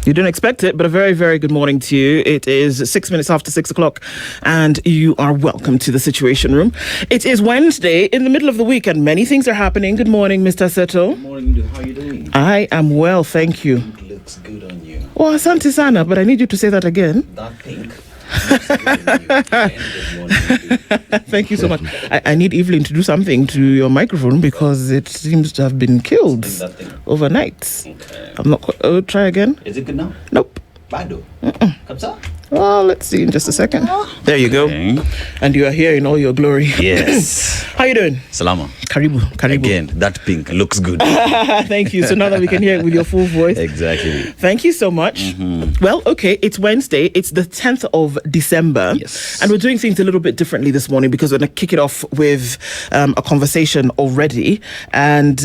You didn't expect it, but a very, very good morning to you. It is 6 minutes after 6 o'clock, and you are welcome to the Situation Room. It is Wednesday, in the middle of the week, and many things are happening. Good morning, Mr. Seto. Good morning. How are you doing? I am well, thank you. Pink looks good on you. Oh, asante sana, but I need you to say that again. That pink looks good on you. Good morning. Thank you so much. I need Evelyn to do something to your microphone because it seems to have been killed That thing. overnight. Okay. I'm not quite... Oh, try again. Is it good now? Nope. Bado. Kapsa? Well, let's see in just a second. There you go. Okay. And you are here in all your glory. Yes. How you doing? Salama. Karibu. Again, that pink looks good. Thank you. So now that we can hear it with your full voice. Exactly. Thank you so much. Well, okay, it's Wednesday. It's the 10th of December. Yes. And we're doing things a little bit differently this morning because we're going to kick it off with a conversation already. And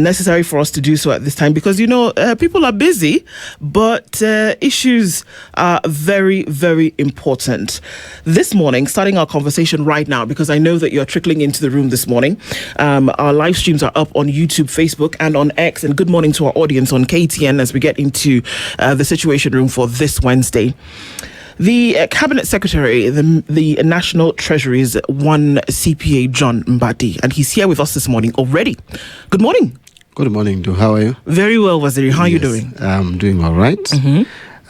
necessary for us to do so at this time because, you know, people are busy, but issues are very, very important. This morning, starting our conversation right now, because I know that you're trickling into the room this morning. Our live streams are up on YouTube, Facebook, and on X. And good morning to our audience on KTN as we get into the Situation Room for this Wednesday. The Cabinet Secretary, the National Treasury's one CPA, John Mbadi, and he's here with us this morning already. Good morning. Good morning, Do. How are you? Very well, Waziri. How are you doing? I'm doing all right.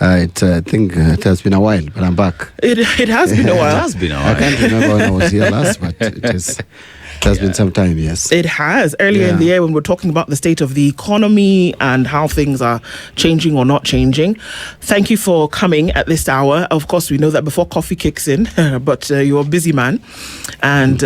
I think it has been a while, but I'm back. It has been a while. It has been a I while. can't remember when I was here last, but it has been some time, yes. It has. Earlier in the year when we're talking about the state of the economy and how things are changing or not changing. Thank you for coming at this hour. Of course, we know that before coffee kicks in, but you're a busy man and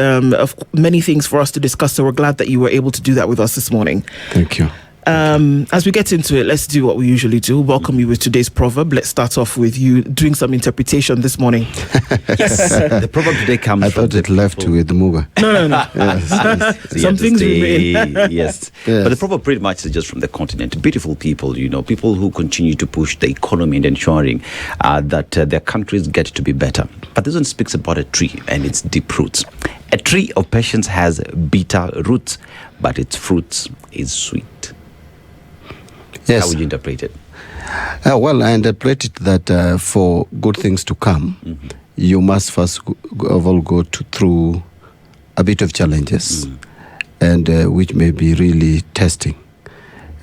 many things for us to discuss. So we're glad that you were able to do that with us this morning. Thank you. As we get into it, let's do what we usually do. Welcome you with today's proverb. Let's start off with you doing some interpretation this morning. Yes. The proverb today comes I from thought it left with the Muga. No. Some things remain. Yes. Yes. But the proverb pretty much is just from the continent. Beautiful people, you know, people who continue to push the economy and ensuring that their countries get to be better. But this one speaks about a tree and its deep roots. A tree of patience has bitter roots, but its fruits is sweet. Yes. How would you interpret it? Well, I interpret it that for good things to come, you must first of all go through a bit of challenges, and which may be really testing.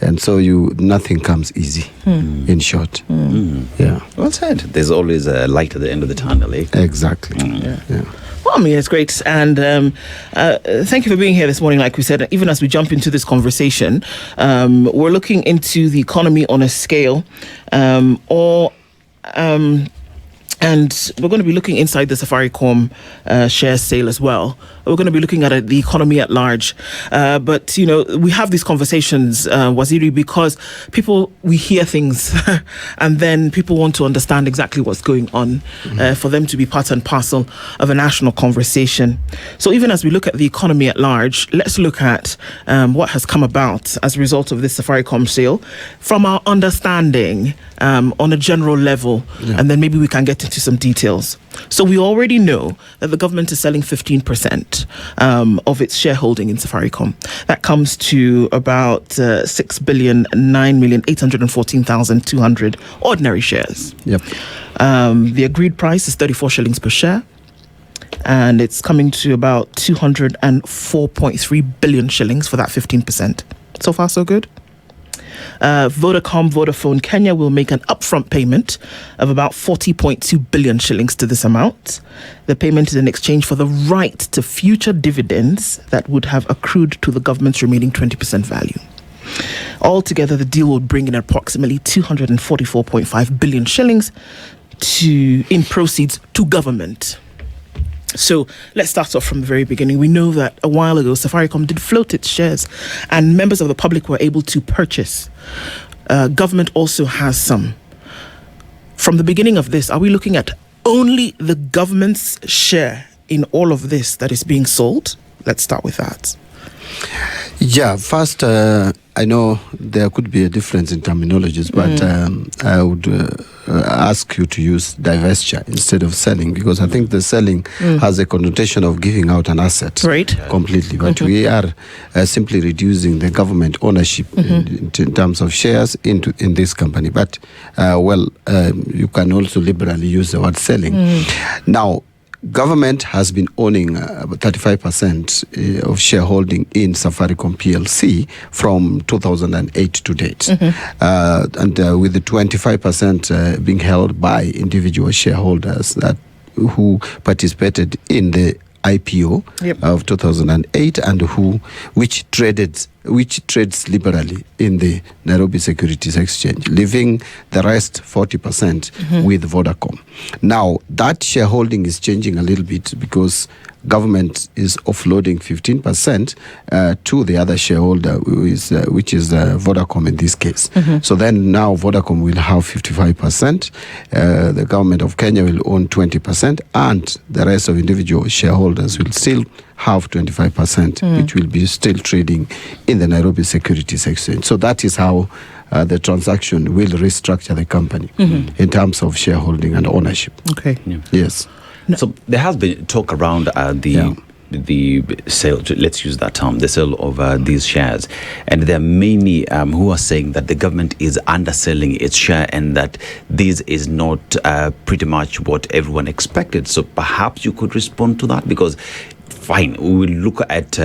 And so nothing comes easy, in short. Yeah. Well said. There's always a light at the end of the tunnel, eh? Exactly. Yeah. Well, I mean, it's great. And thank you for being here this morning. Like we said, even as we jump into this conversation, we're looking into the economy on a scale and we're going to be looking inside the Safaricom share sale as well. We're going to be looking at the economy at large. But, you know, we have these conversations, Waziri, because we hear things and then people want to understand exactly what's going on for them to be part and parcel of a national conversation. So even as we look at the economy at large, let's look at what has come about as a result of this Safaricom sale from our understanding on a general level. And then maybe we can get into some details. So we already know that the government is selling 15% of its shareholding in Safaricom. That comes to about 6,009,814,200 ordinary shares. Yep. The agreed price is 34 shillings per share. And it's coming to about 204.3 billion shillings for that 15%. So far, so good. Vodafone Kenya will make an upfront payment of about 40.2 billion shillings to this amount. The payment is in exchange for the right to future dividends that would have accrued to the government's remaining 20% value. Altogether, the deal will bring in approximately 244.5 billion shillings in proceeds to government. So let's start off from the very beginning. We know that a while ago, Safaricom did float its shares and members of the public were able to purchase. Government also has some. From the beginning of this, are we looking at only the government's share in all of this that is being sold? Let's start with that. Yeah, first, I know there could be a difference in terminologies, but I would ask you to use divestiture instead of selling, because I think the selling has a connotation of giving out an asset completely. But we are simply reducing the government ownership in terms of shares in this company. But, you can also liberally use the word selling. Now, government has been owning about 35% of shareholding in Safaricom PLC from 2008 to date. And with the 25% being held by individual shareholders who participated in the IPO of 2008 and which trades liberally in the Nairobi Securities Exchange, leaving the rest 40% with Vodacom. Now, that shareholding is changing a little bit because government is offloading 15% to the other shareholder, which is Vodacom in this case. So then now Vodacom will have 55%, the government of Kenya will own 20%, and the rest of individual shareholders will still have 25%, which will be still trading in the Nairobi Securities Exchange. So that is how the transaction will restructure the company in terms of shareholding and ownership. Okay. Yes. No. So there has been talk around the sale, let's use that term, the sale of these shares. And there are many who are saying that the government is underselling its share and that this is not pretty much what everyone expected. So perhaps you could respond to that, because fine, we will look at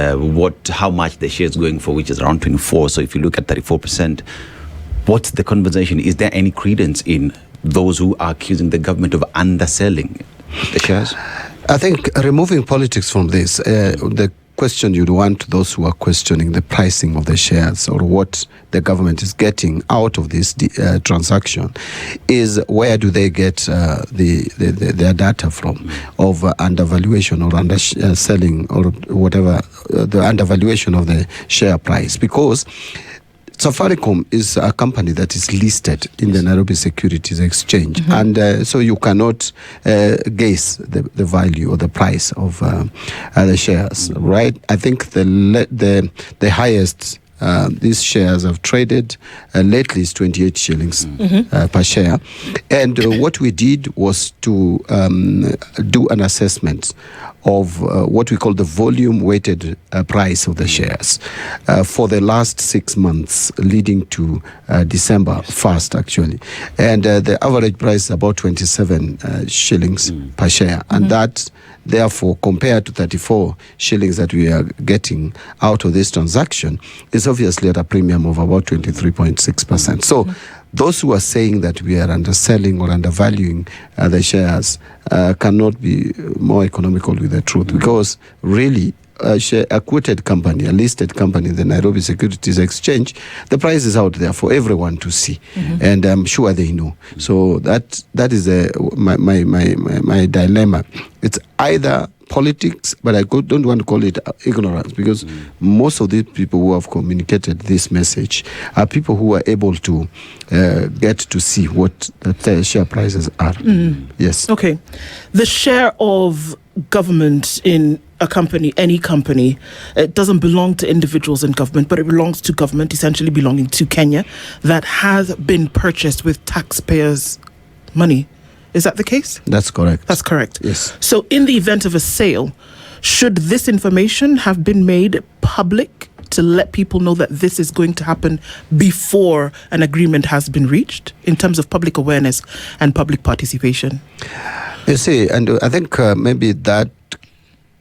how much the share is going for, which is around 24. So if you look at 34%, what's the conversation? Is there any credence in those who are accusing the government of underselling the shares? I think removing politics from this, the question you'd want those who are questioning the pricing of the shares or what the government is getting out of this transaction is where do they get their data from of undervaluation or underselling or whatever, the undervaluation of the share price. Because Safaricom is a company that is listed in the Nairobi Securities Exchange, and so you cannot guess the value or the price of the shares, right? I think the highest these shares have traded lately is 28 shillings per share. And what we did was to do an assessment of what we call the volume-weighted price of the shares for the last 6 months leading to December 1st, actually. And the average price is about 27 shillings per share. And that, therefore, compared to 34 shillings that we are getting out of this transaction, is obviously at a premium of about 23.6%. So those who are saying that we are underselling or undervaluing the shares cannot be more economical with the truth, because really a quoted company, a listed company in the Nairobi Securities Exchange, the price is out there for everyone to see, and I'm sure they know. So that is my dilemma. It's either politics, but I don't want to call it ignorance, because most of the people who have communicated this message are people who are able to get to see what the share prices are. Yes. Okay. The share of government in a company, any company, it doesn't belong to individuals in government, but it belongs to government, essentially belonging to Kenya, that has been purchased with taxpayers' money. Is that the case? That's correct. That's correct. Yes. So in the event of a sale, should this information have been made public to let people know that this is going to happen before an agreement has been reached in terms of public awareness and public participation? You see, and I think maybe that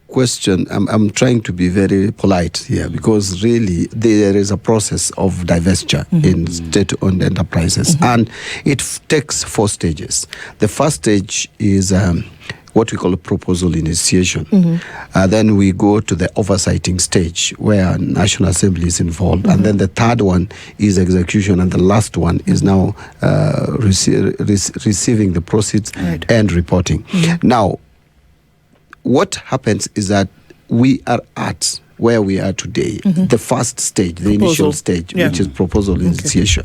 question, I'm trying to be very polite here, because really there is a process of divestiture in state-owned enterprises, and it takes 4 stages. The first stage is what we call a proposal initiation. Then we go to the oversighting stage, where National Assembly is involved, and then the third one is execution, and the last one is now receiving the proceeds and reporting. Now, what happens is that we are at where we are today, the first stage, the initial stage, which is proposal initiation,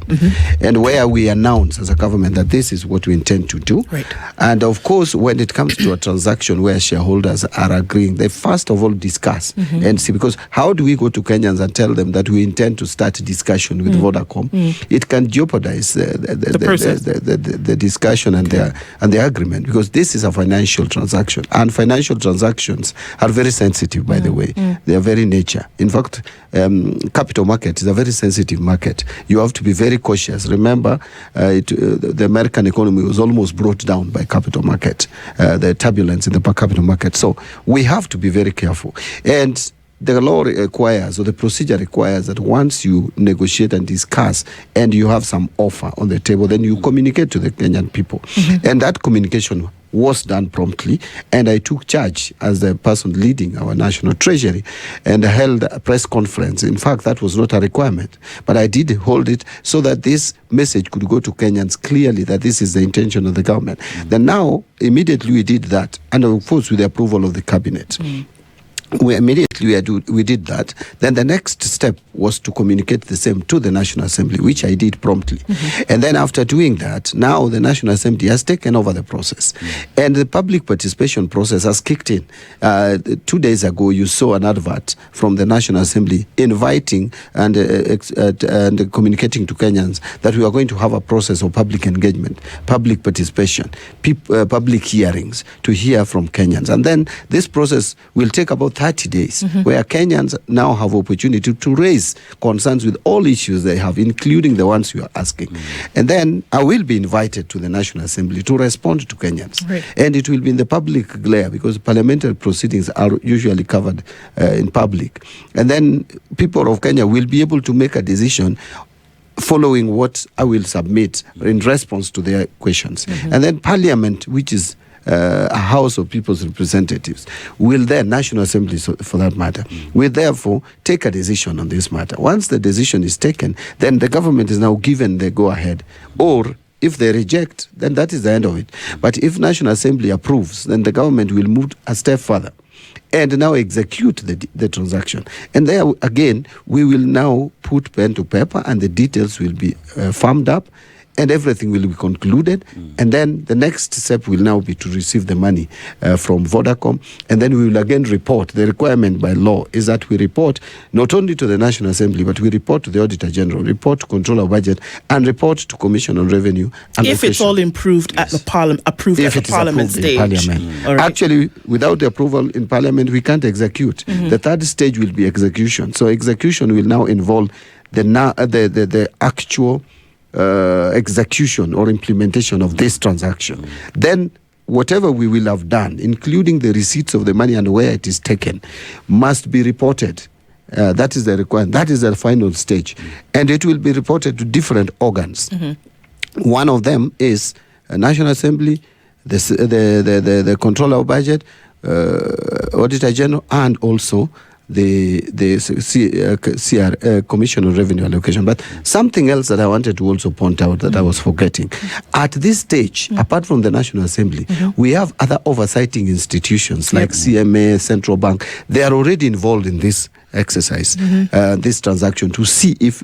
and where we announce as a government that this is what we intend to do. Right. And of course, when it comes to a transaction where shareholders are agreeing, they first of all discuss and see, because how do we go to Kenyans and tell them that we intend to start a discussion with Vodacom? It can jeopardize the discussion and the agreement, because this is a financial transaction, and financial transactions are very sensitive, by the way. They are very nature. In fact, capital market is a very sensitive market. You have to be very cautious. Remember, the American economy was almost brought down by capital market, the turbulence in the capital market. So we have to be very careful. And the law requires, or the procedure requires, that once you negotiate and discuss and you have some offer on the table, then you communicate to the Kenyan people. And that communication was done promptly, and I took charge as the person leading our national treasury and held a press conference. In fact, that was not a requirement, but I did hold it so that this message could go to Kenyans clearly that this is the intention of the government. Then now, immediately we did that, and of course with the approval of the cabinet. We did that. Then the next step was to communicate the same to the National Assembly, which I did promptly. And then after doing that, now the National Assembly has taken over the process. And the public participation process has kicked in. 2 days ago, you saw an advert from the National Assembly inviting and communicating to Kenyans that we are going to have a process of public engagement, public participation, public hearings to hear from Kenyans. And then this process will take about 30 days, where Kenyans now have opportunity to raise concerns with all issues they have, including the ones you are asking. And then I will be invited to the National Assembly to respond to Kenyans. Right. And it will be in the public glare, because parliamentary proceedings are usually covered in public. And then people of Kenya will be able to make a decision following what I will submit in response to their questions. And then Parliament, which is a House of People's Representatives, will then, National Assembly for that matter, will therefore take a decision on this matter. Once the decision is taken, then the government is now given the go-ahead. Or if they reject, then that is the end of it. But if National Assembly approves, then the government will move a step further and now execute the transaction. And there again, we will now put pen to paper, and the details will be firmed up, and everything will be concluded. And then the next step will now be to receive the money from Vodacom. And then we will again report. The requirement by law is that we report not only to the National Assembly, but we report to the Auditor General, report to Controller Budget, and report to Commission on Revenue. And if it's all improved at the approved at the Parliament stage. Parliament. Actually, without the approval in Parliament, we can't execute. The third stage will be execution. So execution will now involve the actual execution or implementation of this transaction. Then whatever we will have done, including the receipts of the money and where it is taken, must be reported. That is the requirement. That is the final stage. And it will be reported to different organs. One of them is a National Assembly, the Controller of Budget, Auditor General, and also the Commission on Revenue Allocation. But something else that I wanted to also point out that I was forgetting. At this stage, apart from the National Assembly, we have other oversighting institutions like CMA, Central Bank. They are already involved in this exercise, this transaction, to see if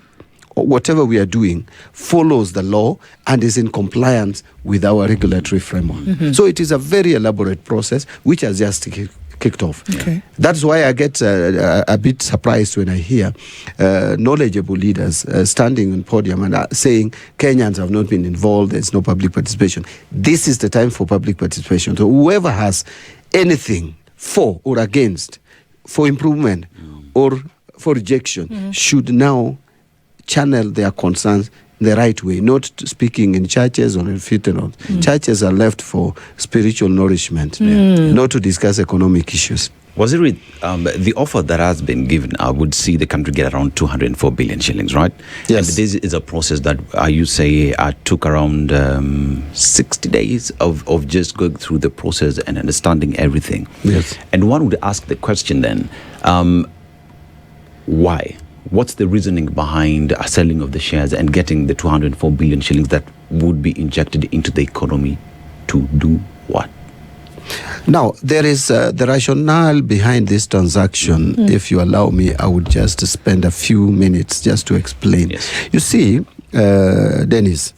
whatever we are doing follows the law and is in compliance with our regulatory framework. So it is a very elaborate process which has just kicked off. That's why I get a bit surprised when I hear knowledgeable leaders standing on podium and saying Kenyans have not been involved, there's no public participation. This is the time for public participation. So whoever has anything for or against, for improvement or for rejection, should now channel their concerns the right way, not speaking in churches or in funerals. Churches are left for spiritual nourishment, not to discuss economic issues. Waziri, the offer that has been given would see the country get around 204 billion shillings, right? Yes. And this is a process that you say took around 60 days of just going through the process and understanding everything. Yes. And one would ask the question then, why? What's the reasoning behind selling of the shares and getting the 204 billion shillings that would be injected into the economy to do what? Now, there is the rationale behind this transaction. If you allow me, I would just spend a few minutes just to explain. Yes. You see, Dennis,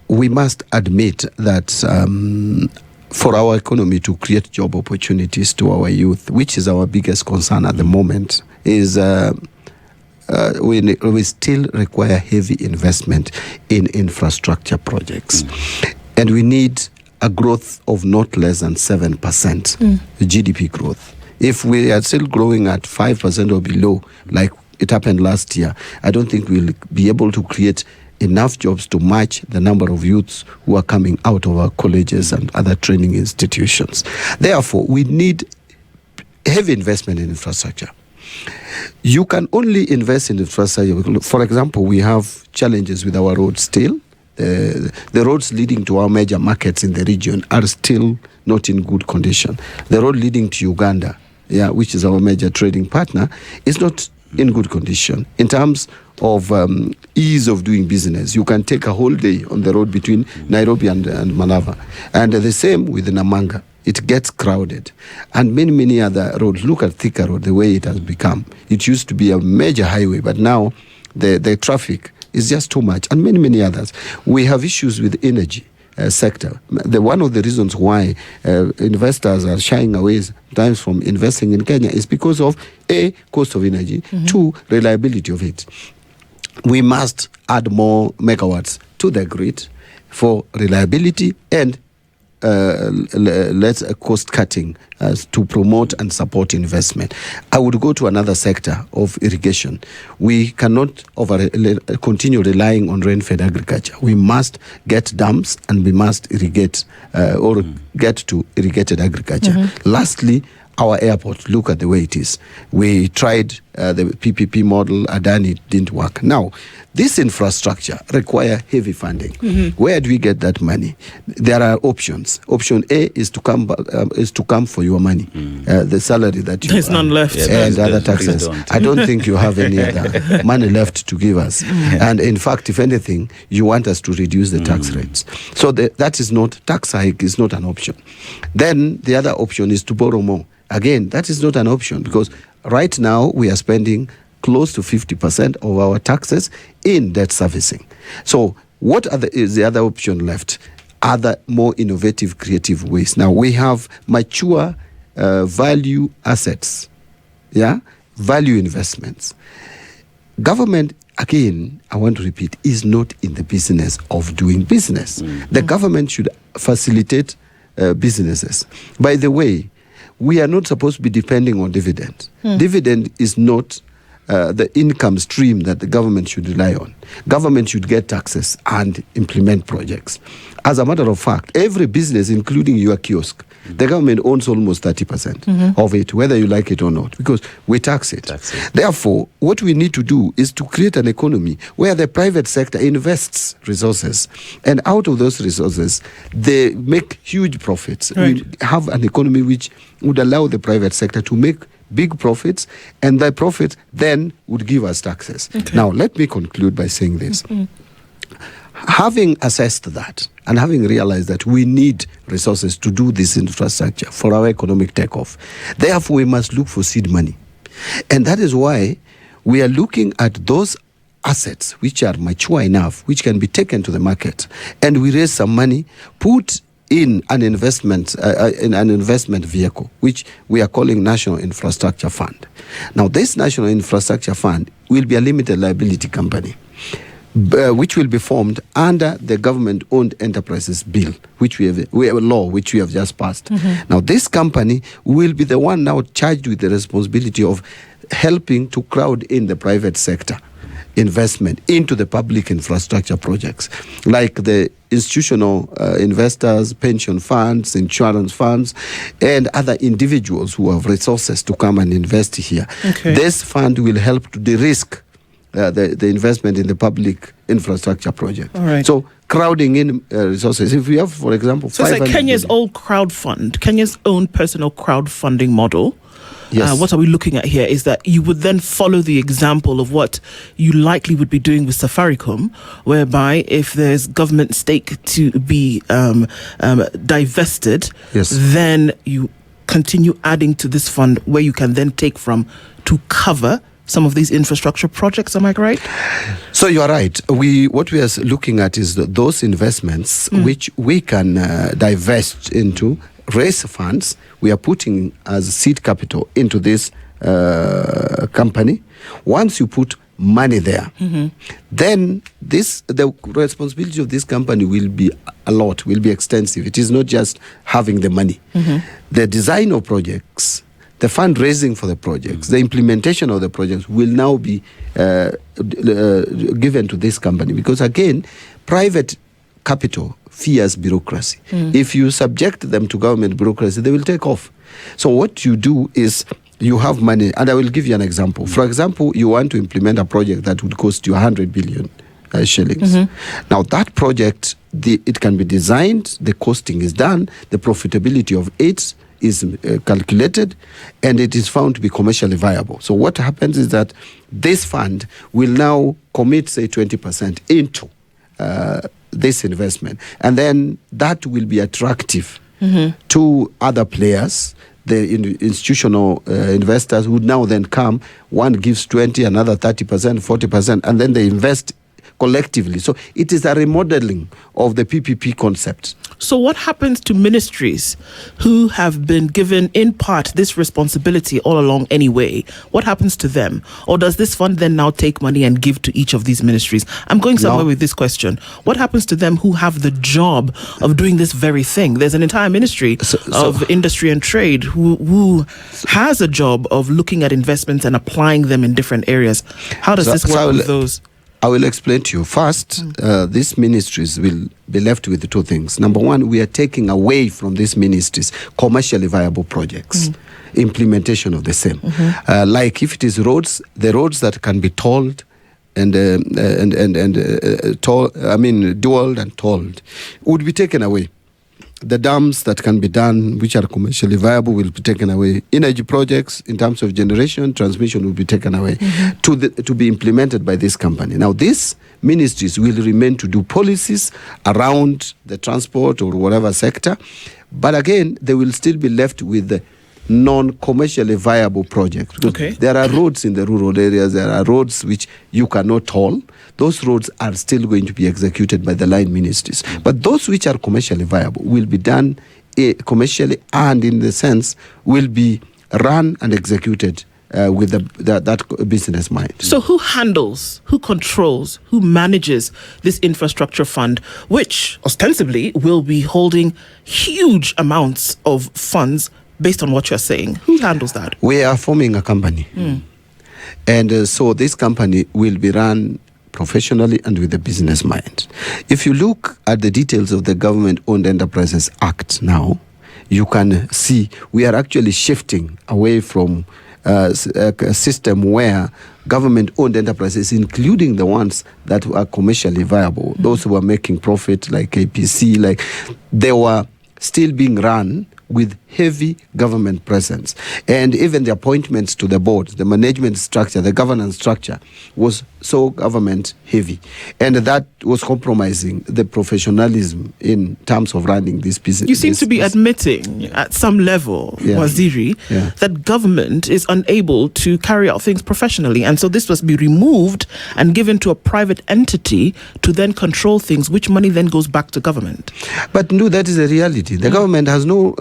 we must admit that for our economy to create job opportunities to our youth, which is our biggest concern at the moment, is we still require heavy investment in infrastructure projects. And we need a growth of not less than 7% GDP growth. If we are still growing at 5% or below, like it happened last year, I don't think we'll be able to create enough jobs to match the number of youths who are coming out of our colleges and other training institutions. Therefore, we need heavy investment in infrastructure. You can only invest in infrastructure. For example, we have challenges with our roads still. The roads leading to our major markets in the region are still not in good condition. The road leading to Uganda, which is our major trading partner, is not in good condition. In terms of ease of doing business, you can take a whole day on the road between Nairobi and Malava. And the same with Namanga. It gets crowded. And many other roads. Look at Thika Road, the way it has become. It used to be a major highway, but now the traffic is just too much. And many others. We have issues with energy sector. One of the reasons why investors are shying away sometimes from investing in Kenya is because of A, cost of energy, 2, reliability of it. We must add more megawatts to the grid for reliability and cost cutting to promote and support investment. I would go to another sector of irrigation. We cannot continue relying on rain-fed agriculture. We must get dams and we must irrigate or get to irrigated agriculture. Lastly, our airport, look at the way it is. We tried the PPP model, Adani, didn't work. Now, this infrastructure require heavy funding. Where do we get that money? There are options. Option A is to come for your money, the salary that you There's none left. and other taxes. I don't think you have any other money left to give us. And in fact, if anything, you want us to reduce the tax rates. So that is not, tax hike is not an option. Then the other option is to borrow more. Again, that is not an option because right now we are spending close to 50% of our taxes in debt servicing. So what is the other option left? Other more innovative, creative ways. Now we have mature value assets, value investments. Government, again, I want to repeat, is not in the business of doing business. The government should facilitate businesses. By the way, we are not supposed to be depending on dividend. Dividend is not the income stream that the government should rely on. Government should get taxes and implement projects. As a matter of fact, every business, including your kiosk, the government owns almost 30% of it, whether you like it or not, because we tax it. Therefore, what we need to do is to create an economy where the private sector invests resources, and out of those resources, they make huge profits. Right. We have an economy which would allow the private sector to make big profits, and the profit then would give us taxes. Now, let me conclude by saying this. Having assessed that and having realized that we need resources to do this infrastructure for our economic takeoff, therefore we must look for seed money. And that is why we are looking at those assets which are mature enough, which can be taken to the market, and we raise some money, put in an investment vehicle, which we are calling National Infrastructure Fund. Now, this National Infrastructure Fund will be a limited liability company, which will be formed under the government-owned enterprises bill, which we have a law which we have just passed. Now, this company will be the one now charged with the responsibility of helping to crowd in the private sector investment into the public infrastructure projects, like the institutional investors, pension funds, insurance funds, and other individuals who have resources to come and invest here. This fund will help to de-risk the investment in the public infrastructure project. So crowding in resources. If we have, for example, so it's like Kenya's old crowd fund, Kenya's own personal crowdfunding model. Yes. what are we looking at here is that you would then follow the example of what you likely would be doing with Safaricom, whereby if there's government stake to be divested, Yes. then you continue adding to this fund where you can then take from to cover some of these infrastructure projects. Am I right? So you are right. What we are looking at is those investments which we can divest into, raise funds. We are putting as seed capital into this company. Once you put money there, then the responsibility of this company will be extensive. It is not just having the money. The design of projects, the fundraising for the projects, the implementation of the projects will now be given to this company, because again, private capital fears bureaucracy. If you subject them to government bureaucracy, they will take off. So what you do is you have money, and I will give you an example. For example, you want to implement a project that would cost you 100 billion shillings. Now that project, it can be designed, the costing is done, the profitability of it is calculated, and it is found to be commercially viable. So what happens is that this fund will now commit, say, 20% into this investment, and then that will be attractive to other players. The institutional investors would now then come, one gives 20, another 30%, 40%, and then they invest collectively. So it is a remodeling of the PPP concept. So what happens to ministries who have been given in part this responsibility all along anyway? What happens to them? Or does this fund then now take money and give to each of these ministries? I'm going somewhere with this question. What happens to them who have the job of doing this very thing? There's an entire ministry of industry and trade who has a job of looking at investments and applying them in different areas. How does this work with those? I will explain to you. First, these ministries will be left with two things. Number one, we are taking away from these ministries commercially viable projects, implementation of the same. Like if it is roads, the roads that can be tolled dualed and tolled would be taken away. The dams that can be done, which are commercially viable, will be taken away. Energy projects, in terms of generation, transmission, will be taken away to be implemented by this company. Now, these ministries will remain to do policies around the transport or whatever sector, but again, they will still be left with the non-commercially viable projects. Okay. There are roads in the rural areas, there are roads which you cannot toll. Those roads are still going to be executed by the line ministries. But those which are commercially viable will be done commercially, and in the sense will be run and executed with that business mind. So who handles, who controls, who manages this infrastructure fund, which ostensibly will be holding huge amounts of funds based on what you're saying? Who handles that? We are forming a company. And so this company will be run professionally and with a business mind. If you look at the details of the Government-Owned Enterprises Act now, you can see we are actually shifting away from a system where government-owned enterprises, including the ones that are commercially viable, those who are making profit like APC, they were still being run with heavy government presence. And even the appointments to the board, the management structure, the governance structure was so government heavy. And that was compromising the professionalism in terms of running this business. You seem to be admitting at some level, Waziri, that government is unable to carry out things professionally. And so this must be removed and given to a private entity to then control things, which money then goes back to government. But no, that is a reality. The government has no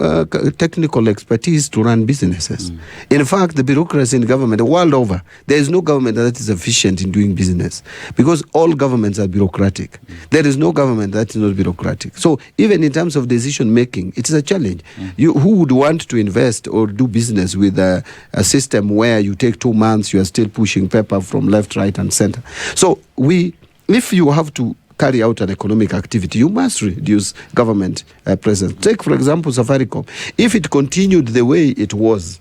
technical expertise to run businesses. In fact, the bureaucracy in government, the world over, there is no government that is efficient in doing business, because all governments are bureaucratic. There is no government that is not bureaucratic. So even in terms of decision making, it is a challenge. Who would want to invest or do business with a system where you take 2 months, you are still pushing paper from left, right, and center? So if you have to carry out an economic activity, you must reduce government presence. Take, for example, Safaricom. If it continued the way it was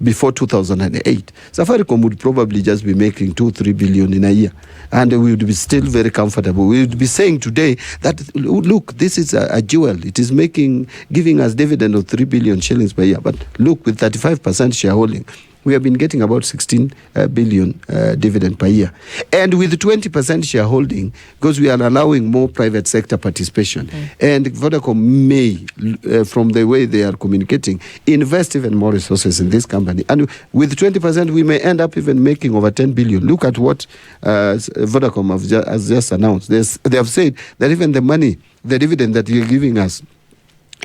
before 2008, Safaricom would probably just be making 2-3 billion in a year, and we would be still very comfortable. We would be saying today that, look, this is a jewel. It is giving us dividend of 3 billion shillings per year. But look, with 35% shareholding, we have been getting about 16 billion dividend per year. And with 20% shareholding, because we are allowing more private sector participation, and Vodacom may, from the way they are communicating, invest even more resources in this company. And with 20%, we may end up even making over 10 billion. Look at what Vodacom has just announced. They have said that even the dividend that you're giving us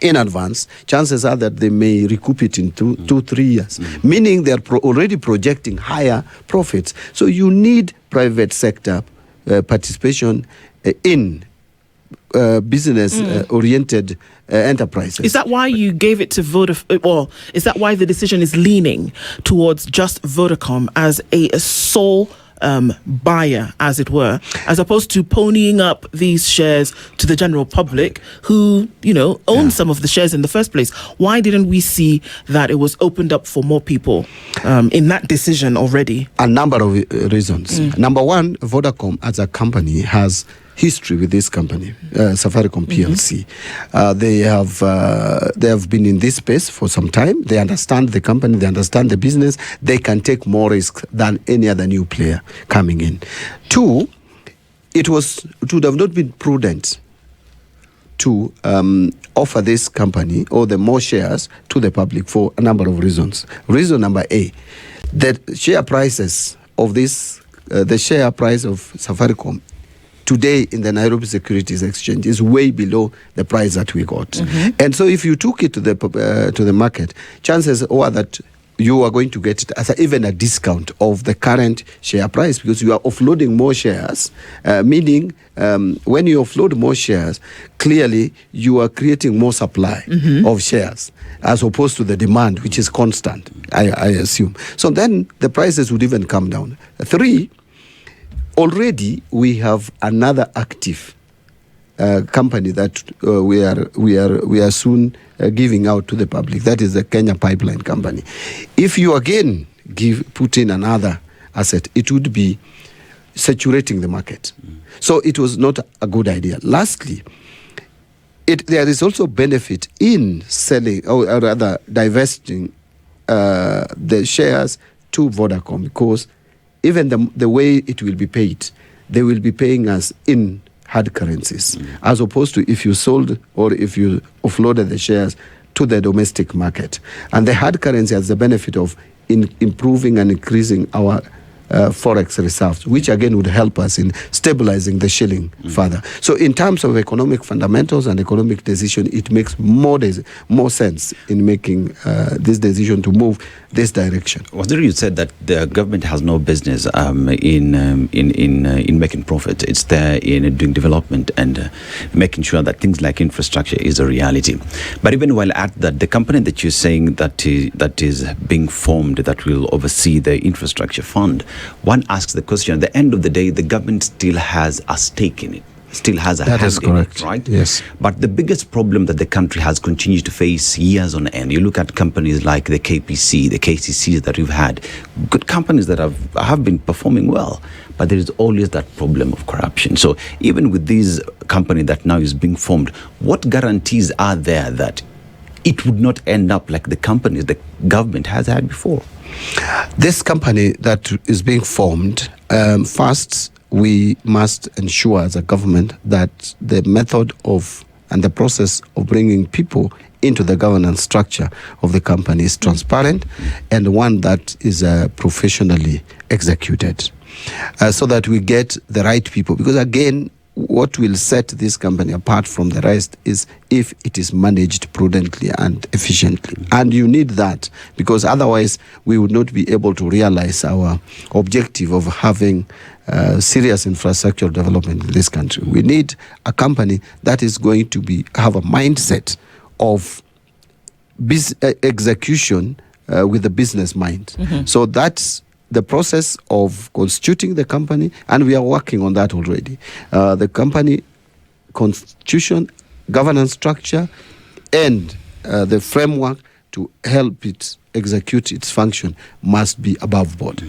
in advance, chances are that they may recoup it in 2-3 years, meaning they're already projecting higher profits. So you need private sector participation in business-oriented enterprises. Is that why you gave it to Vodafone? Or is that why the decision is leaning towards just Vodacom as a sole buyer, as it were, as opposed to ponying up these shares to the general public who, own some of the shares in the first place? Why didn't we see that it was opened up for more people in that decision already? A number of reasons. Number one, Vodacom as a company has history with this company, Safaricom PLC. They have been in this space for some time. They understand the company, they understand the business. They can take more risk than any other new player coming in. Two, it would have not been prudent to offer this company or the more shares to the public for a number of reasons. Reason number A, that share prices of the share price of Safaricom today in the Nairobi Securities Exchange is way below the price that we got. And so if you took it to the market, chances are that you are going to get it as even a discount of the current share price, because you are offloading more shares, meaning when you offload more shares, clearly you are creating more supply of shares as opposed to the demand, which is constant, I assume. So then the prices would even come down. Three, already we have another active company that we are soon giving out to the public. That is the Kenya Pipeline Company. If you again put in another asset, it would be saturating the market. So it was not a good idea. Lastly, there is also benefit in selling, or rather divesting the shares to Vodacom, because even the way it will be paid, they will be paying us in hard currencies, as opposed to if you sold or if you offloaded the shares to the domestic market. And the hard currency has the benefit of improving and increasing our forex reserves, which again would help us in stabilizing the shilling further. So in terms of economic fundamentals and economic decision, it makes more sense in making this decision to move this direction. Waziri, you said that the government has no business in making profit. It's there in doing development and making sure that things like infrastructure is a reality. But even while at that, the company that you're saying that is being formed, that will oversee the infrastructure fund, one asks the question, at the end of the day, the government still has a stake in it, still has a hand in it. That is correct, right? Yes. But the biggest problem that the country has continued to face years on end, you look at companies like the KPC, the KCCs that we've had, good companies that have been performing well, but there is always that problem of corruption. So even with this company that now is being formed, what guarantees are there that it would not end up like the companies the government has had before? This company that is being formed, first, we must ensure as a government that the method of and the process of bringing people into the governance structure of the company is transparent and one that is professionally executed, so that we get the right people. Because again, what will set this company apart from the rest is if it is managed prudently and efficiently. And you need that, because otherwise we would not be able to realize our objective of having serious infrastructure development in this country. We need a company that is going to have a mindset of execution with the business mind. So that's the process of constituting the company, and we are working on that already. The company constitution, governance structure, and the framework to help it execute its function must be above board.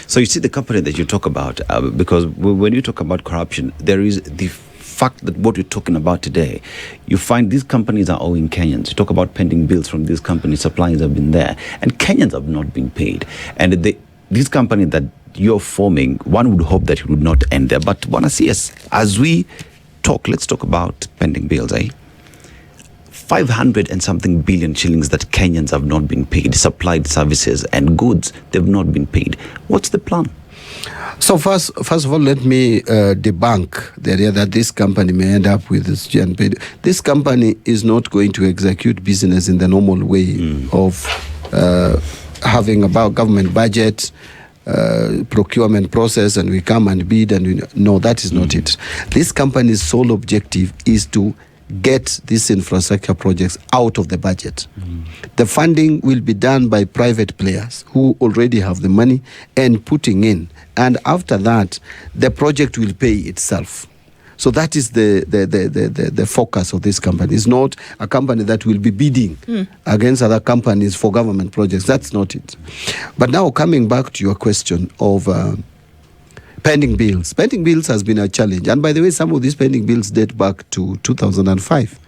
So you see the company that you talk about, because when you talk about corruption, there is the fact that what we're talking about today, you find these companies are owing Kenyans. You talk about pending bills from these companies, suppliers have been there, and Kenyans have not been paid. And these companies that you're forming, one would hope that it would not end there. But Bwana CS, as we talk, let's talk about pending bills, 500 and something billion shillings that Kenyans have not been paid, supplied services and goods, they've not been paid. What's the plan? So first of all, let me debunk the idea that this company may end up with this unpaid. This company is not going to execute business in the normal way of having about government budget, procurement process, and we come and bid, and no, that is not it. This company's sole objective is to get these infrastructure projects out of the budget. The funding will be done by private players who already have the money and putting in, and after that the project will pay itself. So that is the focus of this company. It's not a company that will be bidding against other companies for government projects. That's not it. But now coming back to your question of pending bills. Pending bills has been a challenge. And by the way, some of these pending bills date back to 2005.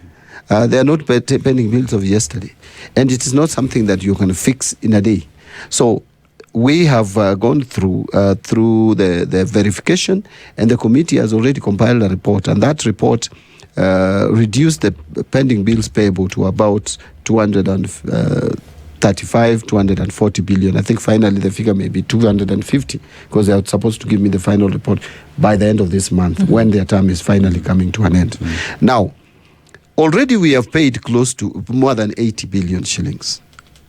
They are not pending bills of yesterday. And it is not something that you can fix in a day. So we have gone through the verification, and the committee has already compiled a report, and that report reduced the pending bills payable to about 240 billion. I think finally the figure may be 250, because they are supposed to give me the final report by the end of this month, when their term is finally coming to an end. Now, already we have paid close to more than 80 billion shillings,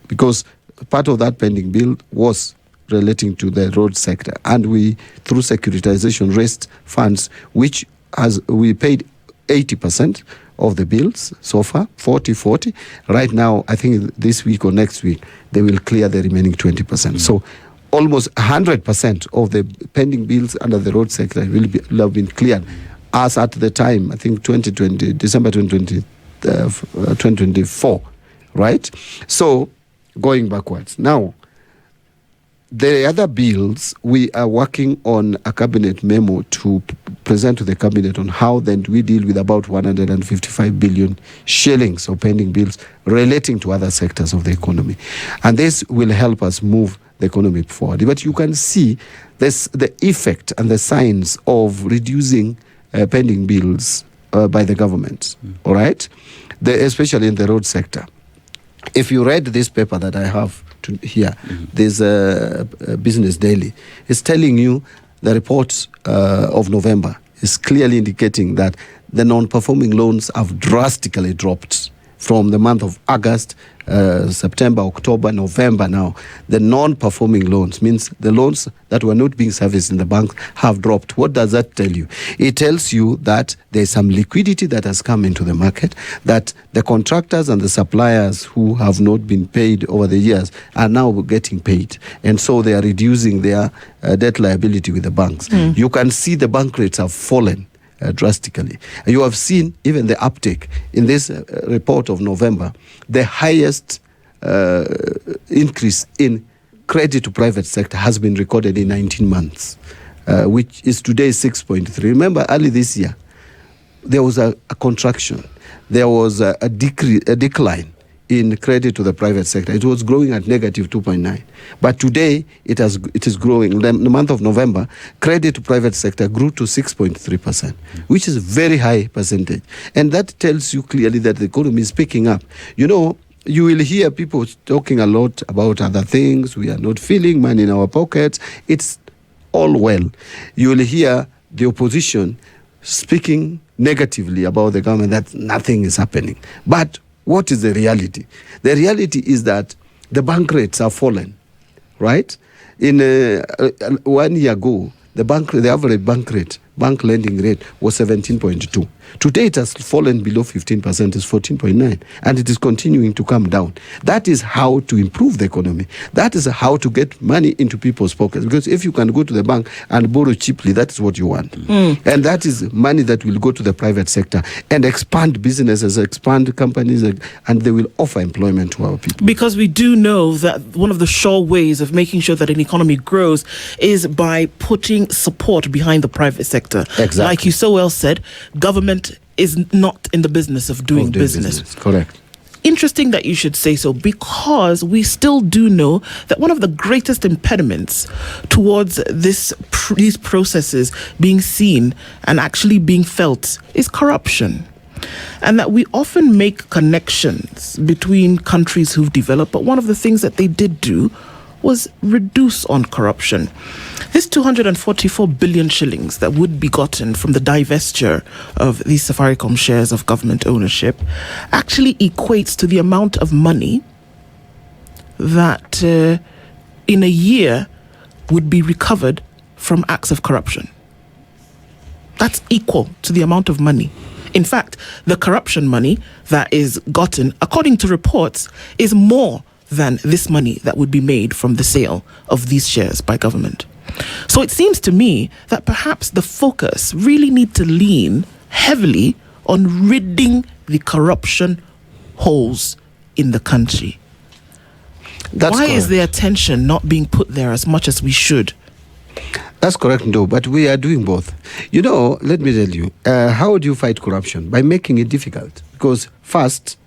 because part of that pending bill was relating to the road sector, and we, through securitization, raised funds, which we paid 80% of the bills so far, 40. Right now, I think this week or next week, they will clear the remaining 20%. So almost 100% of the pending bills under the road sector will have been cleared, as at the time, I think December 2024, right? So going backwards. Now, the other bills, we are working on a cabinet memo to present to the cabinet on how then we deal with about 155 billion shillings of pending bills relating to other sectors of the economy. And this will help us move the economy forward. But you can see this, the effect and the signs of reducing pending bills by the government, all right? Especially in the road sector. If you read this paper that I have here, there's a Business Daily. It's telling you the report of November is clearly indicating that the non-performing loans have drastically dropped from the month of August, September, October, November now. The non-performing loans means the loans that were not being serviced in the bank have dropped. What does that tell you? It tells you that there's some liquidity that has come into the market, that the contractors and the suppliers who have not been paid over the years are now getting paid. And so they are reducing their debt liability with the banks. You can see the bank rates have fallen drastically. You have seen even the uptake in this report of November, the highest increase in credit to private sector has been recorded in 19 months, which is today 6.3. Remember, early this year, there was a contraction. There was a decline in credit to the private sector. It was growing at negative 2.9. But today, it is growing. In the month of November, credit to private sector grew to 6.3%, which is a very high percentage. And that tells you clearly that the economy is picking up. You know, you will hear people talking a lot about other things. We are not feeling money in our pockets. It's all well. You will hear the opposition speaking negatively about the government, that nothing is happening. But what is the reality? The reality is that the bank rates have fallen, right? In 1 year ago, the average bank lending rate was 17.2. Today it has fallen below 15%, it's 14.9%, and it is continuing to come down. That is how to improve the economy. That is how to get money into people's pockets. Because if you can go to the bank and borrow cheaply, that is what you want. And that is money that will go to the private sector and expand businesses, expand companies, and they will offer employment to our people. Because we do know that one of the sure ways of making sure that an economy grows is by putting support behind the private sector. Exactly. Like you so well said, government is not in the business of doing business. Correct. Interesting that you should say so, because we still do know that one of the greatest impediments towards these processes being seen and actually being felt is corruption. And that we often make connections between countries who've developed, but one of the things that they did do was reduce on corruption. This 244 billion shillings that would be gotten from the divestiture of these Safaricom shares of government ownership actually equates to the amount of money that in a year would be recovered from acts of corruption. That's equal to the amount of money. In fact, the corruption money that is gotten, according to reports, is more than this money that would be made from the sale of these shares by government. So it seems to me that perhaps the focus really need to lean heavily on ridding the corruption holes in the country. Why is the attention not being put there as much as we should? That's correct, no, but we are doing both. You know, let me tell you, how do you fight corruption? By making it difficult. Because first,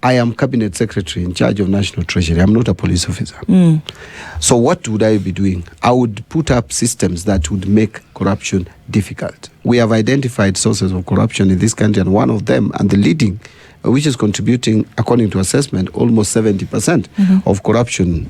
I am cabinet secretary in charge of National Treasury. I'm not a police officer. So what would I be doing? I would put up systems that would make corruption difficult. We have identified sources of corruption in this country, and one of them, and the leading, which is contributing, according to assessment, almost 70% of corruption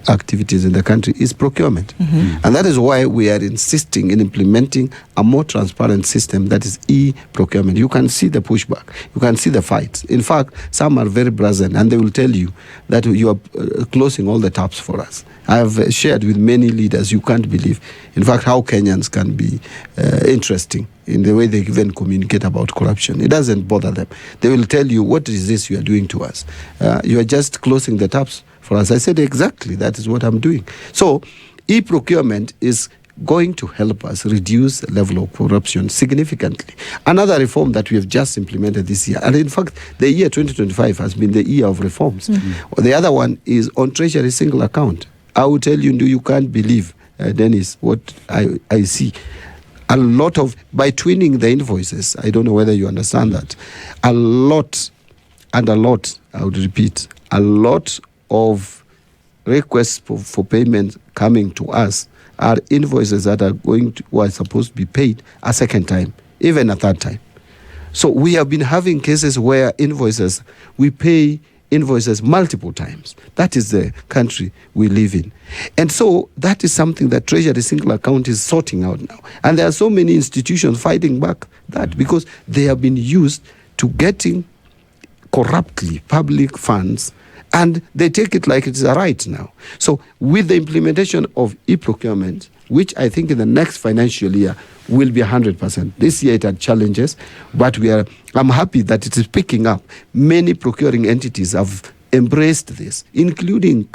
activities in the country is procurement. And that is why we are insisting in implementing a more transparent system that is e-procurement. You can see the pushback. You can see the fights. In fact, some are very brazen, and they will tell you that you are closing all the taps for us. I have shared with many leaders, you can't believe, in fact, how Kenyans can be interesting in the way they even communicate about corruption. It doesn't bother them. They will tell you, what is this you are doing to us? You are just closing the taps for us. I said, exactly, that is what I'm doing. So e-procurement is going to help us reduce the level of corruption significantly. Another reform that we have just implemented this year, and in fact, the year 2025 has been the year of reforms. The other one is on Treasury single account. I will tell you, you can't believe, Dennis, what I see. A lot of, by twinning the invoices, I don't know whether you understand that, I would repeat, a lot of requests for payment coming to us are invoices that are supposed to be paid a second time, even a third time. So we have been having cases where we pay invoices multiple times. That is the country we live in. And so that is something that Treasury single account is sorting out now. And there are so many institutions fighting back that because they have been used to getting corruptly public funds, and they take it like it's a right now. So with the implementation of e-procurement, which I think in the next financial year will be 100%. This year it had challenges, but I'm happy that it is picking up. Many procuring entities have embraced this, including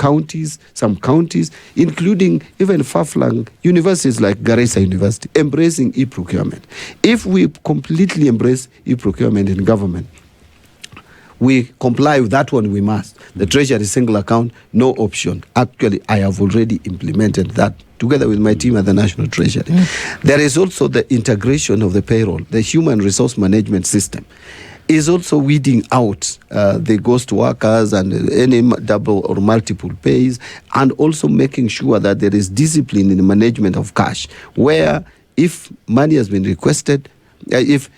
some counties, including even far-flung universities like Garissa University, embracing e-procurement. If we completely embrace e-procurement in government, we comply with that one, we must. The Treasury single account, no option. Actually, I have already implemented that together with my team at the National Treasury. There is also the integration of the payroll, the human resource management system is also weeding out the ghost workers and any double or multiple pays, and also making sure that there is discipline in the management of cash, where if money has been requested, if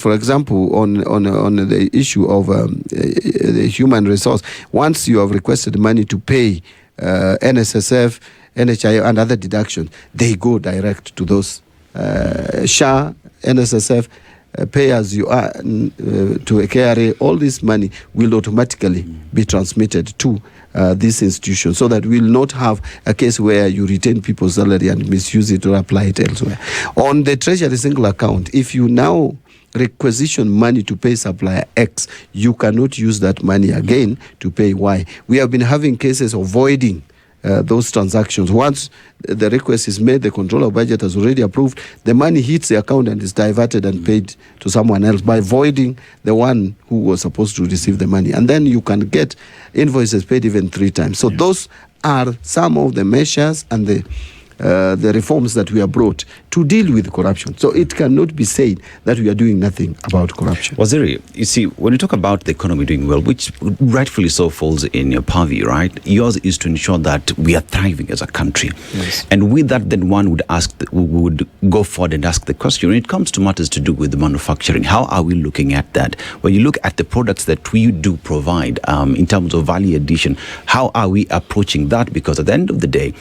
for example, on the issue of the human resource, once you have requested money to pay NSSF, NHI, and other deductions, they go direct to those SHA, NSSF, pay as you are to a KRA. All this money will automatically be transmitted to this institution, so that we will not have a case where you retain people's salary and misuse it or apply it elsewhere. On the Treasury single account, if you now requisition money to pay supplier X, you cannot use that money again to pay Y. We have been having cases of voiding those transactions. Once the request is made, the controller budget has already approved, the money hits the account and is diverted and paid to someone else by voiding the one who was supposed to receive the money. And then you can get invoices paid even 3 times. So those are some of the measures and the reforms that we have brought to deal with corruption. So it cannot be said that we are doing nothing about corruption. Waziri, you see, when you talk about the economy doing well, which rightfully so falls in your purview, right? Yours is to ensure that we are thriving as a country. Yes. And with that, then one would would go forward and ask the question, when it comes to matters to do with manufacturing, how are we looking at that? When you look at the products that we do provide in terms of value addition, how are we approaching that? Because at the end of the day,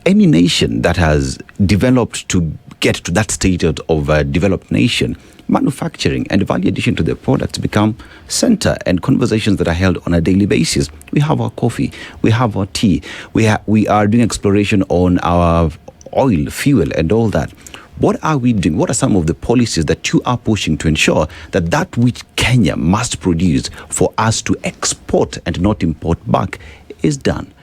any nation that has developed to get to that state of a developed nation, manufacturing and value addition to their products become center, and conversations that are held on a daily basis. We have our coffee, we have our tea, we are doing exploration on our oil, fuel and all that. What are we doing? What are some of the policies that you are pushing to ensure that that which Kenya must produce for us to export and not import back is done?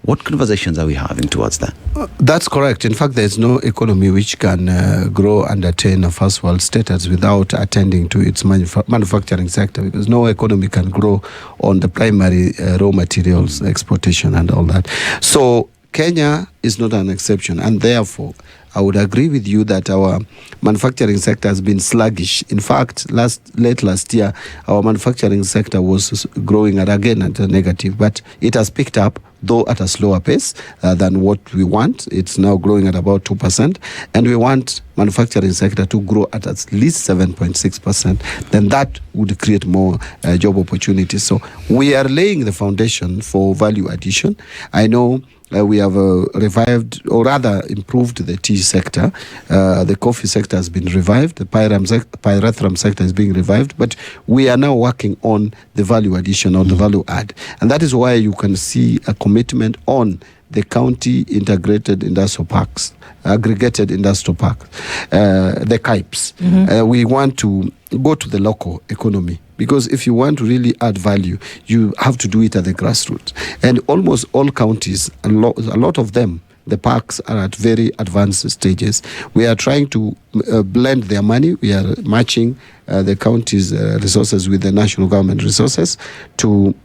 What conversations are we having towards that? That's correct. In fact, there's no economy which can grow and attain a first world status without attending to its manufacturing sector, because no economy can grow on the primary raw materials, exportation and all that. So Kenya is not an exception, and therefore I would agree with you that our manufacturing sector has been sluggish. In fact, late last year, our manufacturing sector was growing at a negative, but it has picked up, though at a slower pace than what we want. It's now growing at about 2%, and we want manufacturing sector to grow at least 7.6%. Then that would create more job opportunities. So we are laying the foundation for value addition. I know we have revived, or rather improved, the tea sector. The coffee sector has been revived. The pyrethrum sector is being revived. But we are now working on the value addition, or the value add. And that is why you can see a commitment on the county integrated industrial parks, aggregated industrial parks, the KIPES. We want to go to the local economy, because if you want to really add value, you have to do it at the grassroots. And almost all counties, a lot of them, the parks are at very advanced stages. We are trying to blend their money. We are matching the county's resources with the national government resources to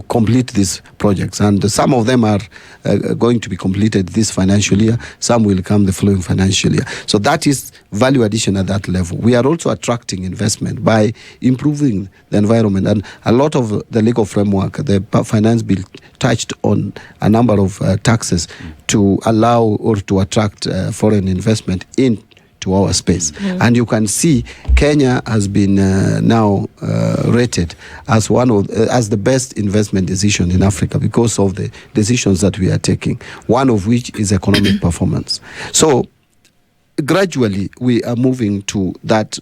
complete these projects, and some of them are going to be completed this financial year. Some will come the following financial year. So that is value addition at that level. We are also attracting investment by improving the environment, and a lot of the legal framework, the finance bill, touched on a number of taxes to allow or to attract foreign investment into our space. And you can see Kenya has been now rated as as the best investment decision in Africa, because of the decisions that we are taking, one of which is economic performance. So gradually we are moving to that,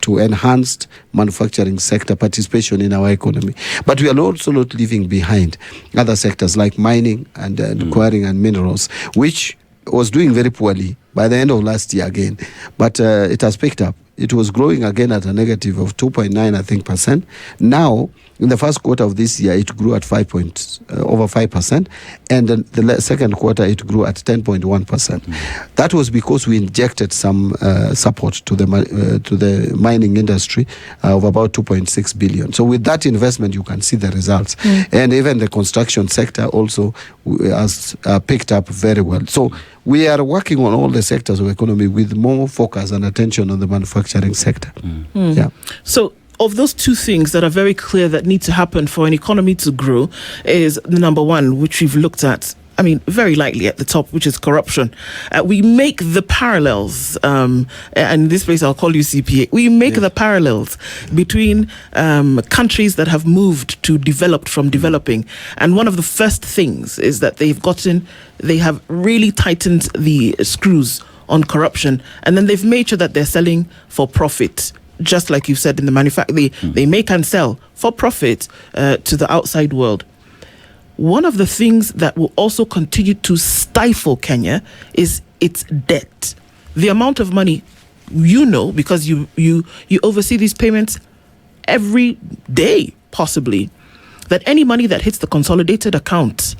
to enhanced manufacturing sector participation in our economy. But we are also not leaving behind other sectors like mining and quarrying and minerals, which was doing very poorly by the end of last year again, but it has picked up. It was growing again at a negative of 2.9%, I think. Now, in the first quarter of this year, it grew at over 5%, and then the second quarter it grew at 10.1%. That was because we injected some support to the mining industry of about 2.6 billion. So with that investment, you can see the results, and even the construction sector also has picked up very well. So we are working on all the sectors of economy with more focus and attention on the manufacturing sector. Yeah. So of those two things that are very clear that need to happen for an economy to grow is the number one, which we've looked at, I mean, very lightly at the top, which is corruption. We make the parallels, and in this place I'll call you CPA, we make the parallels between countries that have moved to developed from developing. And one of the first things is that they have really tightened the screws on corruption, and then they've made sure that they're selling for profit. Just like you said, in the manufacturing, they make and sell for profit to the outside world. One of the things that will also continue to stifle Kenya is its debt. The amount of money you know, because you oversee these payments every day, possibly, that any money that hits the consolidated account,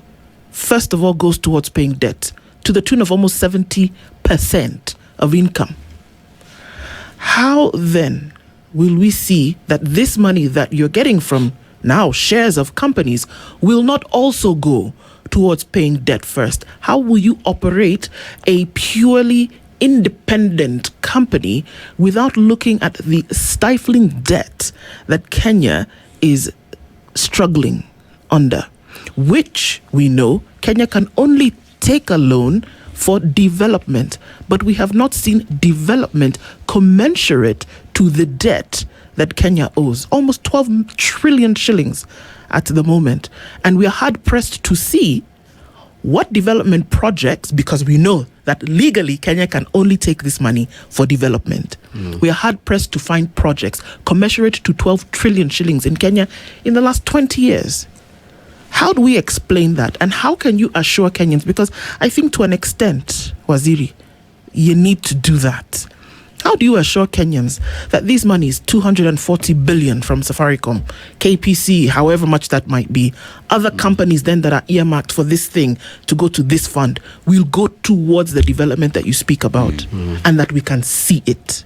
first of all, goes towards paying debt to the tune of almost 70% of income. How then will we see that this money that you're getting from now shares of companies will not also go towards paying debt first? How will you operate a purely independent company without looking at the stifling debt that Kenya is struggling under, which we know Kenya can only take a loan for development, but we have not seen development commensurate to the debt that Kenya owes, almost 12 trillion shillings at the moment. And we are hard pressed to see what development projects, because we know that legally Kenya can only take this money for development. We are hard pressed to find projects commensurate to 12 trillion shillings in Kenya in the last 20 years. How do we explain that? And how can you assure Kenyans? Because I think to an extent, Waziri, you need to do that. How do you assure Kenyans that this money is 240 billion from Safaricom, KPC, however much that might be, other companies then that are earmarked for this thing to go to this fund will go towards the development that you speak about and that we can see it?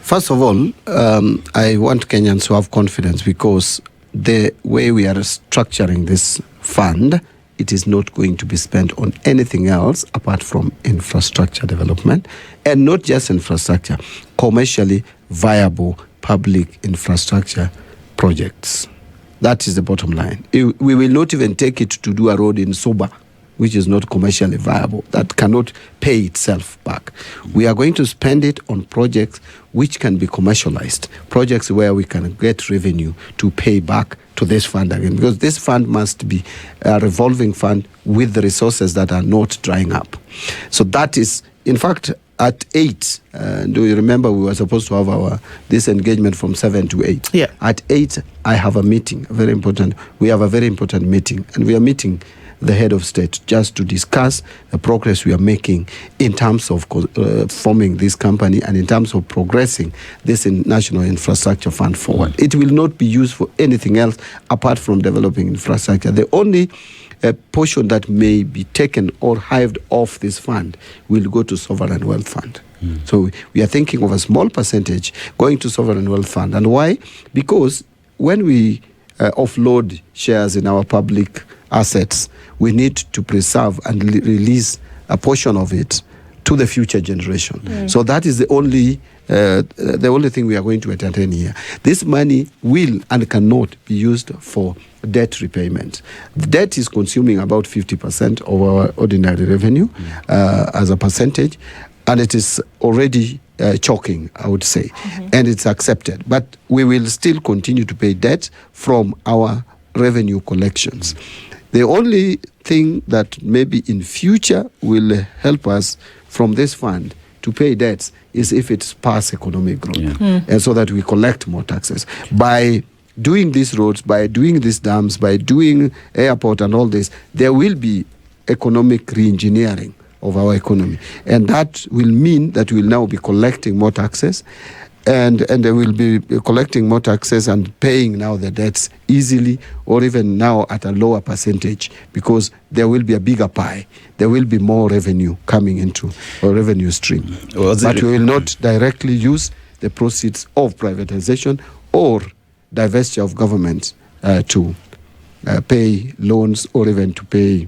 First of all, I want Kenyans to have confidence, because the way we are structuring this fund, it is not going to be spent on anything else apart from infrastructure development, and not just infrastructure, commercially viable public infrastructure projects. That is the bottom line. We will not even take it to do a road in Soba, which is not commercially viable, that cannot pay itself back. We are going to spend it on projects which can be commercialized, projects where we can get revenue to pay back to this fund again, because this fund must be a revolving fund with the resources that are not drying up. So that is, in fact, at 8, do you remember we were supposed to have this engagement from 7 to 8? Yeah. At 8, I have a meeting, we have a very important meeting, and we are meeting the head of state just to discuss the progress we are making in terms of forming this company and in terms of progressing this national infrastructure fund forward. It will not be used for anything else apart from developing infrastructure. The only portion that may be taken or hived off this fund will go to sovereign wealth fund. So we are thinking of a small percentage going to sovereign wealth fund. And why? Because when we offload shares in our public assets, we need to preserve and release a portion of it to the future generation. So that is the only thing we are going to entertain here. This money will and cannot be used for debt repayment. The debt is consuming about 50% of our ordinary revenue as a percentage, and it is already choking, I would say, and it's accepted. But we will still continue to pay debt from our revenue collections. The only thing that maybe in future will help us from this fund to pay debts is if it spurs economic growth, and so that we collect more taxes. By doing these roads, by doing these dams, by doing airport and all this, there will be economic re-engineering of our economy. And that will mean that we'll now be collecting more taxes, and they will be collecting more taxes and paying now the debts easily, or even now at a lower percentage, because there will be a bigger pie. There will be more revenue coming into a revenue stream. But we will not directly use the proceeds of privatization or divestiture of government to pay loans or even to pay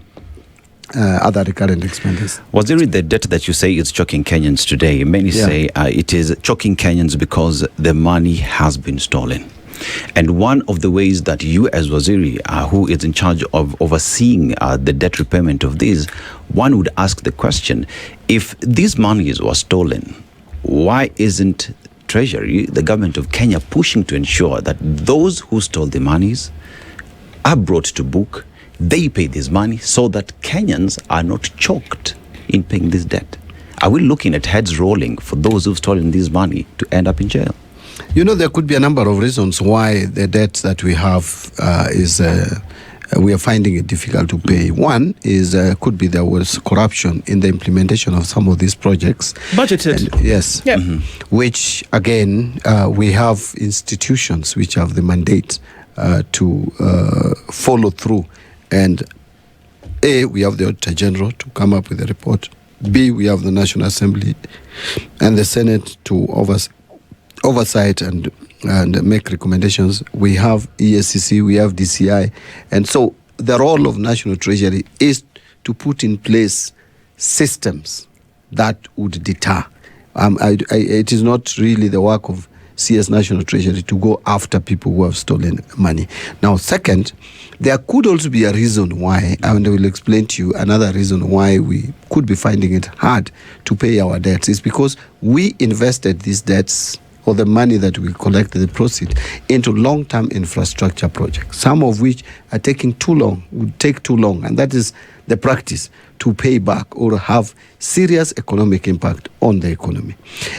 other recurrent expenses. Waziri, the debt that you say is choking Kenyans today, many say it is choking Kenyans because the money has been stolen. And one of the ways that you as Waziri, who is in charge of overseeing the debt repayment of this, one would ask the question, if these monies were stolen, why isn't Treasury, the government of Kenya, pushing to ensure that those who stole the monies are brought to book, they pay this money, so that Kenyans are not choked in paying this debt? Are we looking at heads rolling for those who've stolen this money to end up in jail? You know, there could be a number of reasons why the debt that we have is we are finding it difficult to pay. One is could be there was corruption in the implementation of some of these projects. Budgeted. And, yes. Yep. Which, again, we have institutions which have the mandate to follow through. And A, we have the Auditor General to come up with a report. B, we have the National Assembly and the Senate to oversight and make recommendations. We have ESCC, we have DCI. And so the role of National Treasury is to put in place systems that would deter. It is not really the work of CS National Treasury to go after people who have stolen money. Now, second, there could also be a reason why, and I will explain to you another reason why we could be finding it hard to pay our debts, is because we invested these debts, or the money that we collected, the proceeds, into long-term infrastructure projects, some of which are taking too long, would take too long, and that is the practice, to pay back or have serious economic impact on the economy.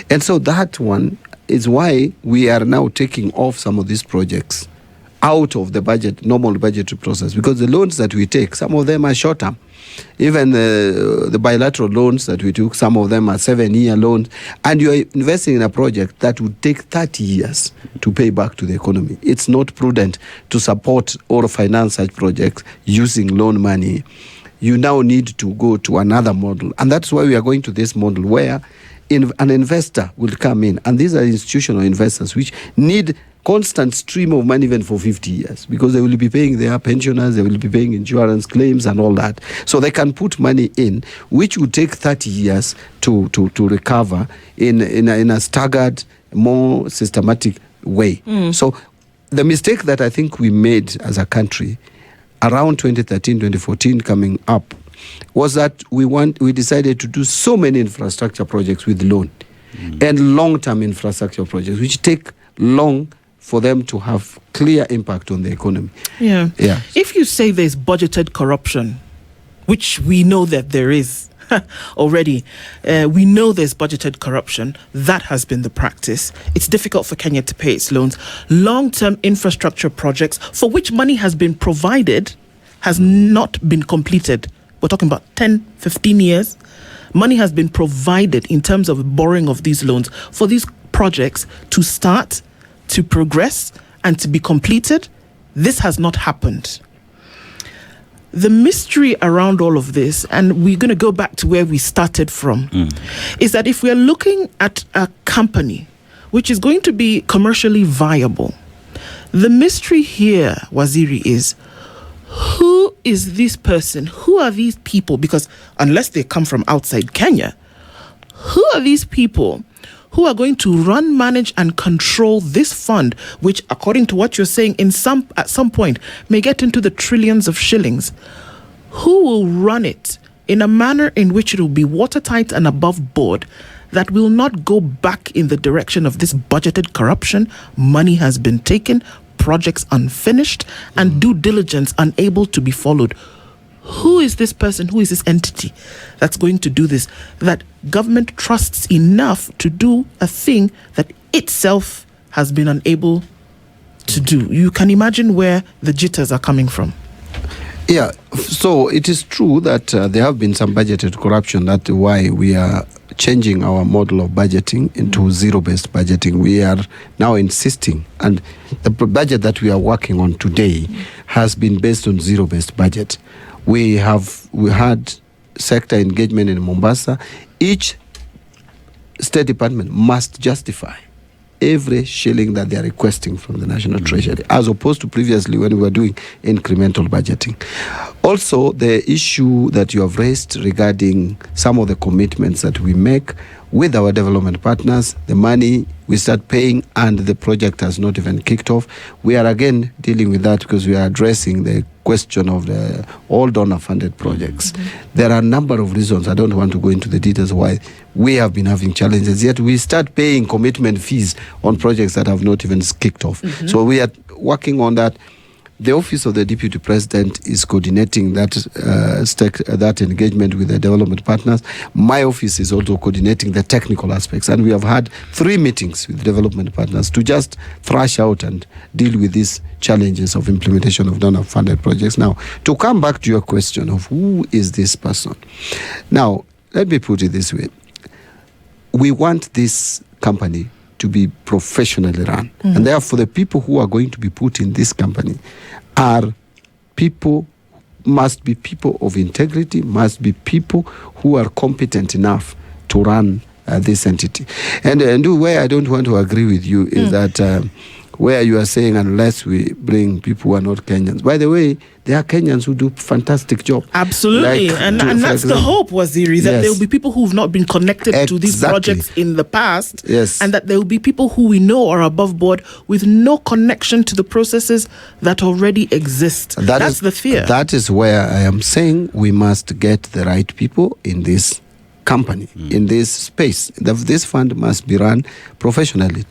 And so that one is why we are now taking off some of these projects out of the normal budgetary process, because the loans that we take, some of them are short-term. Even the bilateral loans that we took, some of them are 7-year loans, and you are investing in a project that would take 30 years to pay back to the economy. It's not prudent to support or finance such projects using loan money. You now need to go to another model, and that's why we are going to this model where an investor will come in, and these are institutional investors which need constant stream of money even for 50 years, because they will be paying their pensioners, they will be paying insurance claims and all that. So they can put money in, which would take 30 years to recover in a staggered, more systematic way. So the mistake that I think we made as a country around 2013, 2014 coming up was that we decided to do so many infrastructure projects with loan and long-term infrastructure projects, which take long for them to have clear impact on the economy. Yeah. Yeah. If you say there's budgeted corruption, which we know that there is already, we know there's budgeted corruption. That has been the practice. It's difficult for Kenya to pay its loans. Long-term infrastructure projects for which money has been provided has not been completed. We're talking about 10, 15 years. Money has been provided in terms of borrowing of these loans for these projects to start, to progress, and to be completed. This has not happened. The mystery around all of this, and we're going to go back to where we started from, is that if we're looking at a company which is going to be commercially viable, the mystery here, Waziri, is who is this person? Who are these people? Because unless they come from outside Kenya, who are these people who are going to run, manage, and control this fund, which, according to what you're saying, at some point may get into the trillions of shillings? Who will run it in a manner in which it will be watertight and above board, that will not go back in the direction of this budgeted corruption? Money has been taken, projects unfinished, and due diligence unable to be followed. Who is this person? Who is this entity that's going to do this, that government trusts enough to do a thing that itself has been unable to do? You can imagine where the jitters are coming from. Yeah, so it is true that there have been some budgeted corruption. That's why we are changing our model of budgeting into zero-based budgeting. We are now insisting, and the budget that we are working on today has been based on zero-based budget. We had sector engagement in Mombasa. Each State Department must justify every shilling that they are requesting from the National Treasury, as opposed to previously when we were doing incremental budgeting. Also, the issue that you have raised regarding some of the commitments that we make with our development partners, the money we start paying and the project has not even kicked off. We are again dealing with that because we are addressing the question of the all donor-funded projects. There are a number of reasons. I don't want to go into the details why we have been having challenges, yet we start paying commitment fees on projects that have not even kicked off. So we are working on that. the office of the deputy president is coordinating that engagement with the development partners. My office is also coordinating the technical aspects, and we have had 3 meetings with development partners to just thrash out and deal with these challenges of implementation of donor-funded projects. Now, to come back to your question of who is this person, now let me put it this way: we want this company to be professionally run. And therefore, the people who are going to be put in this company must be people of integrity, must be people who are competent enough to run this entity. And where I don't want to agree with you is that where you are saying unless we bring people who are not Kenyans. By the way, there are Kenyans who do fantastic job. Absolutely. And that's the hope, Waziri, that there will be people who've not been connected to these projects in the past. Yes. And that there will be people who we know are above board with no connection to the processes that already exist. That's the fear. That is where I am saying we must get the right people in this company, in this space. This fund must be run professionally.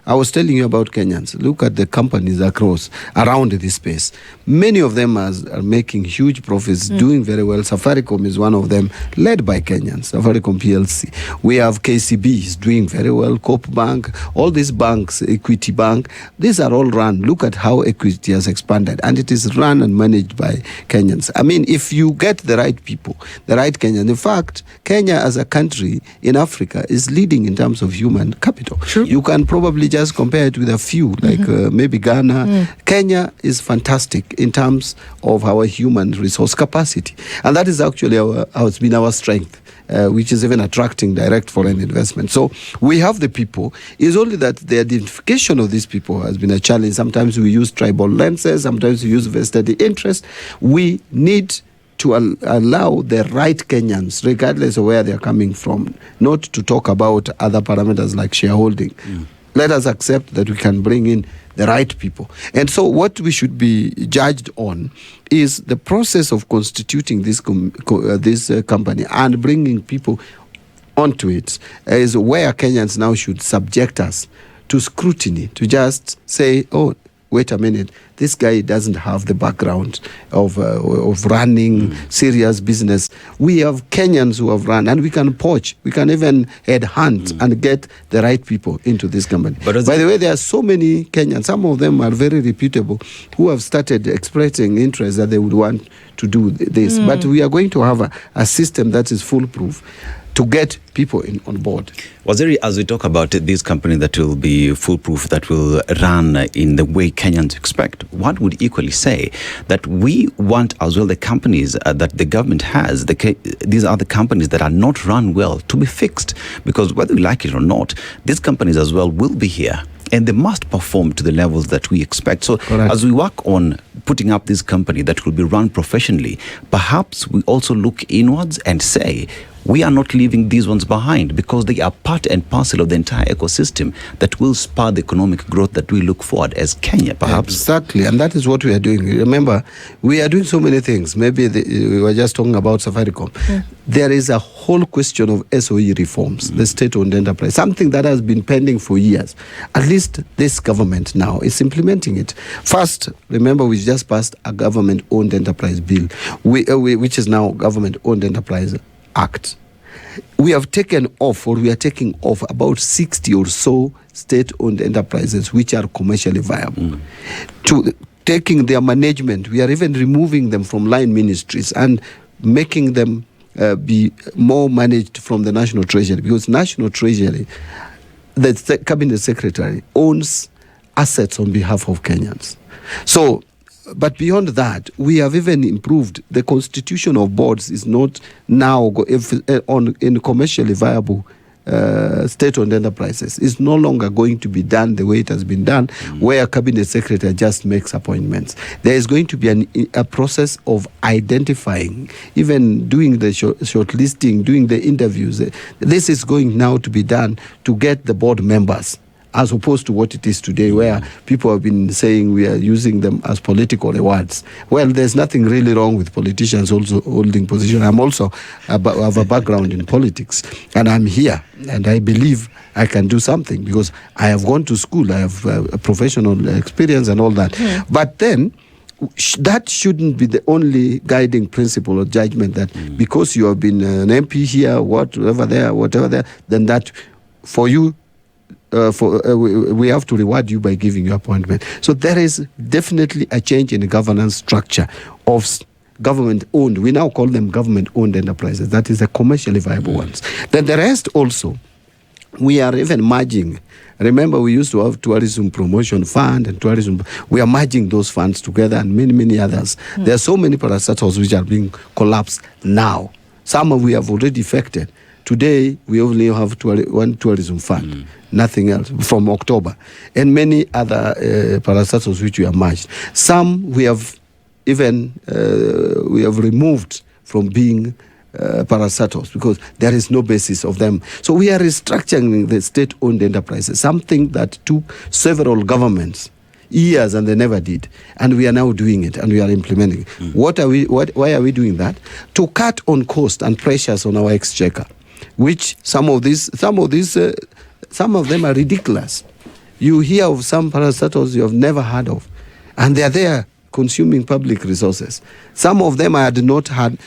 I was telling you about Kenyans. Look at the companies around this space. Many of them are making huge profits, doing very well. Safaricom is one of them, led by Kenyans, Safaricom PLC. We have KCB is doing very well, Coop Bank, all these banks, Equity Bank, these are all run. Look at how Equity has expanded, and it is run and managed by Kenyans. I mean, if you get the right people, the right Kenyans. In fact, Kenya as a country in Africa is leading in terms of human capital. True. You can probably just compare it with a few, like maybe Ghana. Kenya is fantastic in terms of our human resource capacity. And that is actually has been our strength, which is even attracting direct foreign investment. So we have the people. It's only that the identification of these people has been a challenge. Sometimes we use tribal lenses, sometimes we use vested interest. We need to allow the right Kenyans, regardless of where they're coming from, not to talk about other parameters like shareholding. Let us accept that we can bring in the right people. And so what we should be judged on is the process of constituting this company and bringing people onto it is where Kenyans now should subject us to scrutiny, to just say, oh, wait a minute, this guy doesn't have the background of running serious business. We have Kenyans who have run, and we can poach. We can even headhunt and get the right people into this company. But by the way, there are so many Kenyans, some of them are very reputable, who have started expressing interest that they would want to do this. But we are going to have a system that is foolproof to get people on board. Waziri, as we talk about this company that will be foolproof, that will run in the way Kenyans expect, one would equally say that we want as well the companies that the government has, these are the companies that are not run well, to be fixed. Because whether we like it or not, these companies as well will be here, and they must perform to the levels that we expect. So as we work on putting up this company that will be run professionally, perhaps we also look inwards and say, we are not leaving these ones behind, because they are part and parcel of the entire ecosystem that will spur the economic growth that we look forward as Kenya, perhaps. Exactly, and that is what we are doing. Remember, we are doing so many things. Maybe we were just talking about Safaricom. There is a whole question of SOE reforms, the state-owned enterprise, something that has been pending for years. At least this government now is implementing it. First, remember, we just passed a government-owned enterprise bill, which is now Government-Owned Enterprise Act. We have taken off, or we are taking off, about 60 or so state-owned enterprises which are commercially viable. To taking their management, we are even removing them from line ministries and making them be more managed from the National Treasury, because National Treasury, the Cabinet Secretary, owns assets on behalf of Kenyans. So, but beyond that, we have even improved. The constitution of boards is not now in commercially viable state-owned enterprises. It's no longer going to be done the way it has been done, where a cabinet secretary just makes appointments. There is going to be a process of identifying, even doing the shortlisting, doing the interviews. This is going now to be done to get the board members, as opposed to what it is today, where people have been saying we are using them as political rewards. Well, there's nothing really wrong with politicians also holding position. I'm also have a background in politics, and I'm here, and I believe I can do something because I have gone to school, I have a professional experience and all that. But then that shouldn't be the only guiding principle or judgment that because you have been an MP here, whatever there, then that for you, we have to reward you by giving you appointment. So there is definitely a change in the governance structure of government-owned. We now call them government-owned enterprises. That is the commercially viable ones. Then the rest also, we are even merging. Remember, we used to have tourism promotion fund and tourism. We are merging those funds together and many, many others. There are so many parastatals which are being collapsed now. Some of we have already effected. Today, we only have one tourism fund, nothing else, from October. And many other parastatals which we have merged. Some we have even removed from being parastatals because there is no basis of them. So we are restructuring the state-owned enterprises, something that took several governments years and they never did. And we are now doing it and we are implementing it. Why are we doing that? To cut on cost and pressures on our exchequer, which some of them are ridiculous. You hear of some parastatals you have never heard of, and they are there consuming public resources. Some of them I had not had.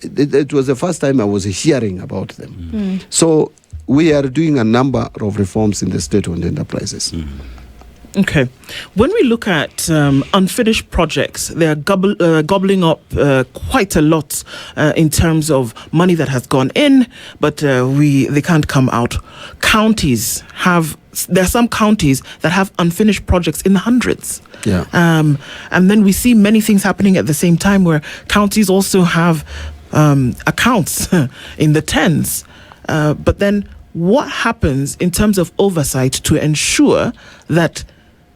It was the first time I was hearing about them. So we are doing a number of reforms in the state-owned enterprises. Okay. When we look at unfinished projects, they are gobbling up quite a lot in terms of money that has gone in, but they can't come out. There are some counties that have unfinished projects in the hundreds. Yeah. And then we see many things happening at the same time where counties also have accounts in the tens. But then what happens in terms of oversight to ensure that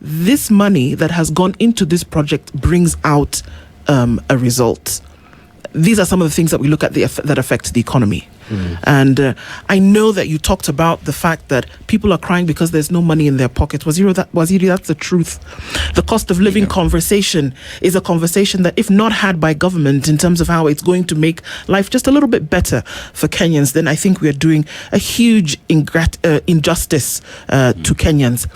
this money that has gone into this project brings out a result? These are some of the things that we look at that affect the economy. And I know that you talked about the fact that people are crying because there's no money in their pockets. Waziri, that's the truth. The cost of living conversation is a conversation that, if not had by government in terms of how it's going to make life just a little bit better for Kenyans, then I think we are doing a huge injustice to Kenyans.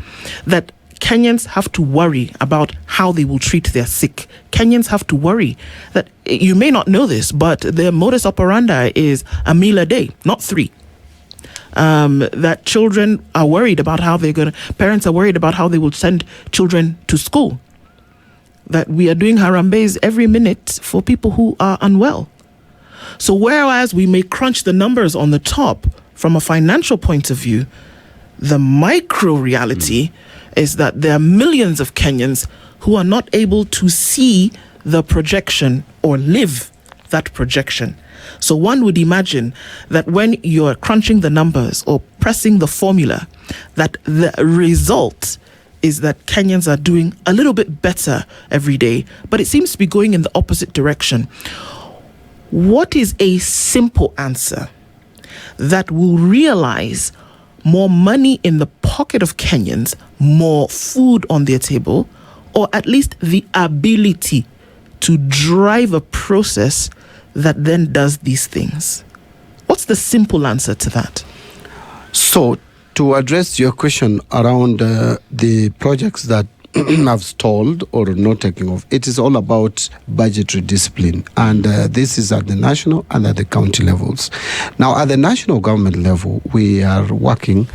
That Kenyans have to worry about how they will treat their sick. Kenyans have to worry that, you may not know this, but their modus operandi is a meal a day, not 3. That children are worried about parents are worried about how they will send children to school. That we are doing harambes every minute for people who are unwell. So whereas we may crunch the numbers on the top from a financial point of view, the micro reality is that there are millions of Kenyans who are not able to see the projection or live that projection. So one would imagine that when you're crunching the numbers or pressing the formula, that the result is that Kenyans are doing a little bit better every day, but it seems to be going in the opposite direction. What is a simple answer that will realize more money in the pocket of Kenyans, more food on their table, or at least the ability to drive a process that then does these things? What's the simple answer to that? So, to address your question around the projects that have stalled or not taking off, it is all about budgetary discipline, and this is at the national and at the county levels. Now, at the national government level, we are working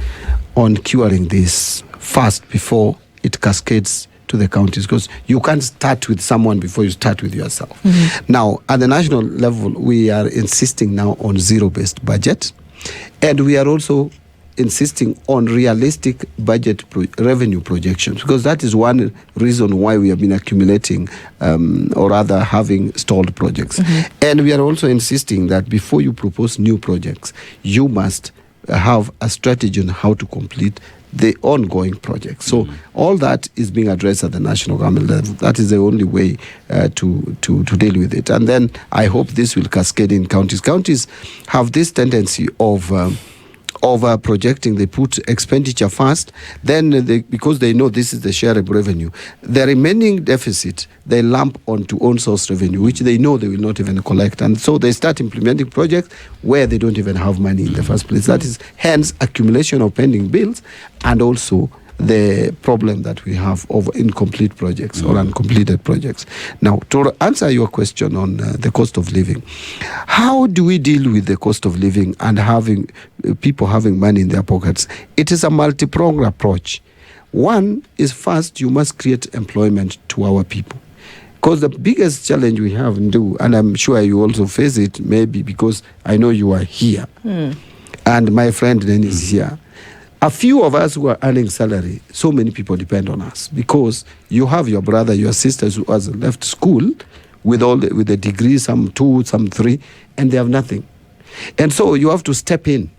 on curing this first before it cascades to the counties, because you can't start with someone before you start with yourself. Now, at the national level, we are insisting now on zero-based budget, and we are also insisting on realistic budget revenue projections, because that is one reason why we have been accumulating or rather having stalled projects. And we are also insisting that before you propose new projects, you must have a strategy on how to complete the ongoing projects. So all that is being addressed at the national government level. That is the only way to deal with it. And then I hope this will cascade in counties. Counties have this tendency of projecting. They put expenditure first, then because they know this is the shareable revenue, the remaining deficit they lump onto own source revenue, which they know they will not even collect, and so they start implementing projects where they don't even have money in the first place. That is hence accumulation of pending bills, and also the problem that we have of incomplete projects or uncompleted projects. Now, to answer your question on the cost of living, how do we deal with the cost of living and having people having money in their pockets? It is a multi-pronged approach. One is, first, you must create employment to our people. Because the biggest challenge we have, Ndu, and I'm sure you also face it, maybe because I know you are here, and my friend then is here. A few of us who are earning salary, so many people depend on us, because you have your brother, your sisters who has left school with the degrees, some 2, some 3, and they have nothing. And so you have to step in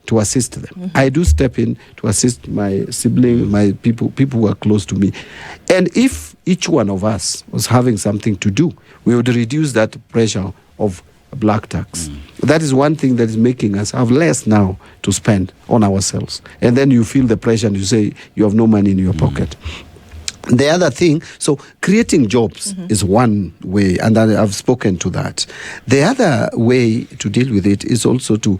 to assist them. I do step in to assist my siblings, my people who are close to me. And if each one of us was having something to do, we would reduce that pressure of black tax. That is one thing that is making us have less now to spend on ourselves. And then you feel the pressure and you say you have no money in your pocket. The other thing, so creating jobs is one way, and I've spoken to that. The other way to deal with it is also to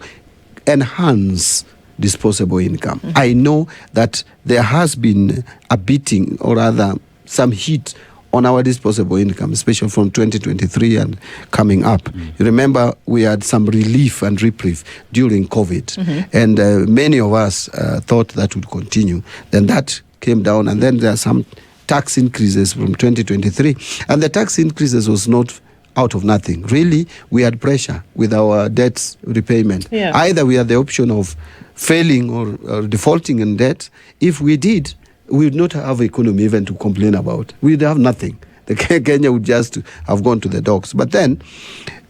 enhance disposable income. I know that there has been a beating, or rather some hit on our disposable income, especially from 2023 and coming up. You remember we had some relief and reprieve during COVID, and many of us thought that would continue. Then that came down, and then there are some tax increases from 2023, and the tax increases was not out of nothing. Really, we had pressure with our debts repayment. Yeah. Either we had the option of failing or defaulting in debt. If we did, we would not have economy even to complain about. We'd have nothing. The Kenya would just have gone to the dogs. But then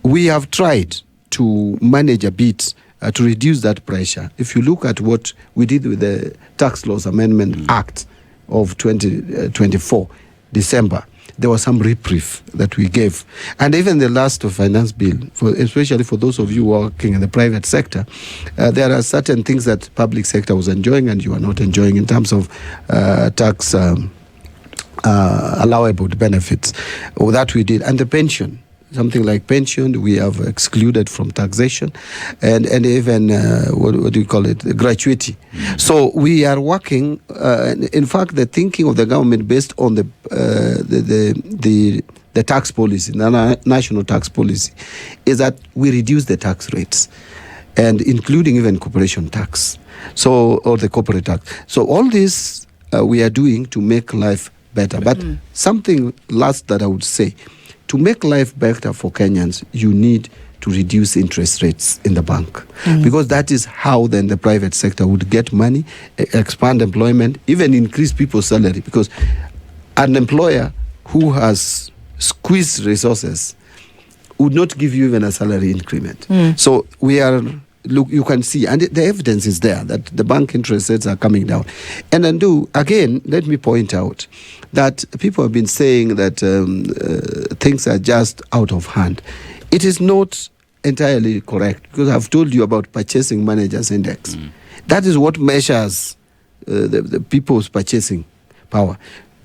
we have tried to manage a bit to reduce that pressure. If you look at what we did with the Tax Laws Amendment Act of 2024, December, there was some reprieve that we gave. And even the last finance bill, especially for those of you working in the private sector, there are certain things that public sector was enjoying and you are not enjoying in terms of tax allowable benefits. That we did. And the pension, something like pension, we have excluded from taxation, and even what do you call it, gratuity. So we are working. In fact, the thinking of the government based on the tax policy, the national tax policy, is that we reduce the tax rates, and including even corporation tax, or the corporate tax. So all this we are doing to make life better. But something last that I would say. To make life better for Kenyans, you need to reduce interest rates in the bank, because that is how then the private sector would get money, expand employment, even increase people's salary, because an employer who has squeezed resources would not give you even a salary increment. So we are, look, you can see, and the evidence is there that the bank interest rates are coming down. And then again, let me point out that people have been saying that things are just out of hand. It is not entirely correct, because I've told you about Purchasing Managers Index. That is what measures the people's purchasing power.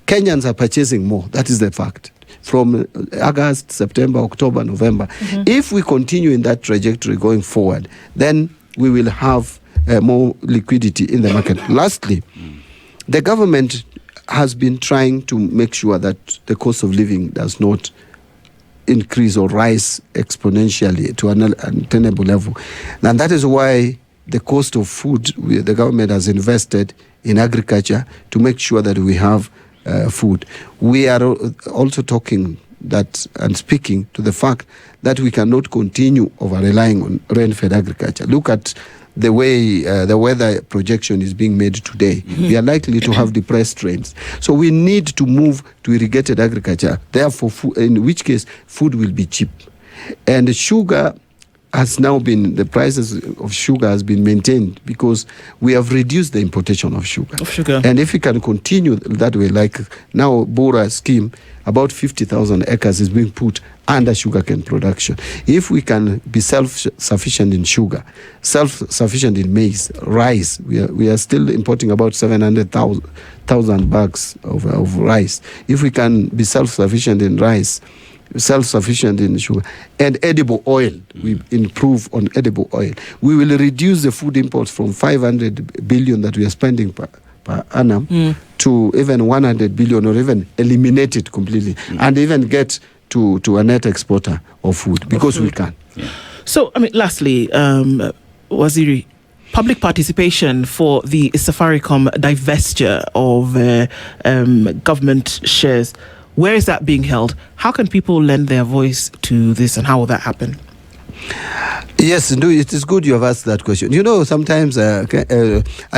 Kenyans are purchasing more. That is the fact. From August, September, October, November. If we continue in that trajectory going forward, then we will have more liquidity in the market. Lastly, the government has been trying to make sure that the cost of living does not increase or rise exponentially to an untenable level. And that is why the cost of food, the government has invested in agriculture to make sure that we have food. We are also talking that and speaking to the fact that we cannot continue over relying on rain-fed agriculture. Look at the way the weather projection is being made today. We are likely to have depressed rains. So we need to move to irrigated agriculture. Therefore, in which case, food will be cheap. And sugar has now been, the prices of sugar has been maintained because we have reduced the importation of sugar. And if we can continue that way, like now Bora scheme, about 50,000 acres is being put under sugarcane production. If we can be self-sufficient in sugar, self-sufficient in maize, rice, we are still importing about 700,000 bags of rice. If we can be self-sufficient in rice, self-sufficient in sugar, and edible oil, we improve on edible oil, we will reduce the food imports from 500 billion that we are spending per per annum to even 100 billion, or even eliminate it completely, and even get to a net exporter of food, because we can. Yeah. So, I mean, lastly, Waziri, public participation for the Safaricom divestiture of government shares, where is that being held? How can people lend their voice to this, and how will that happen? Yes, no, it is good you have asked that question. You know, sometimes I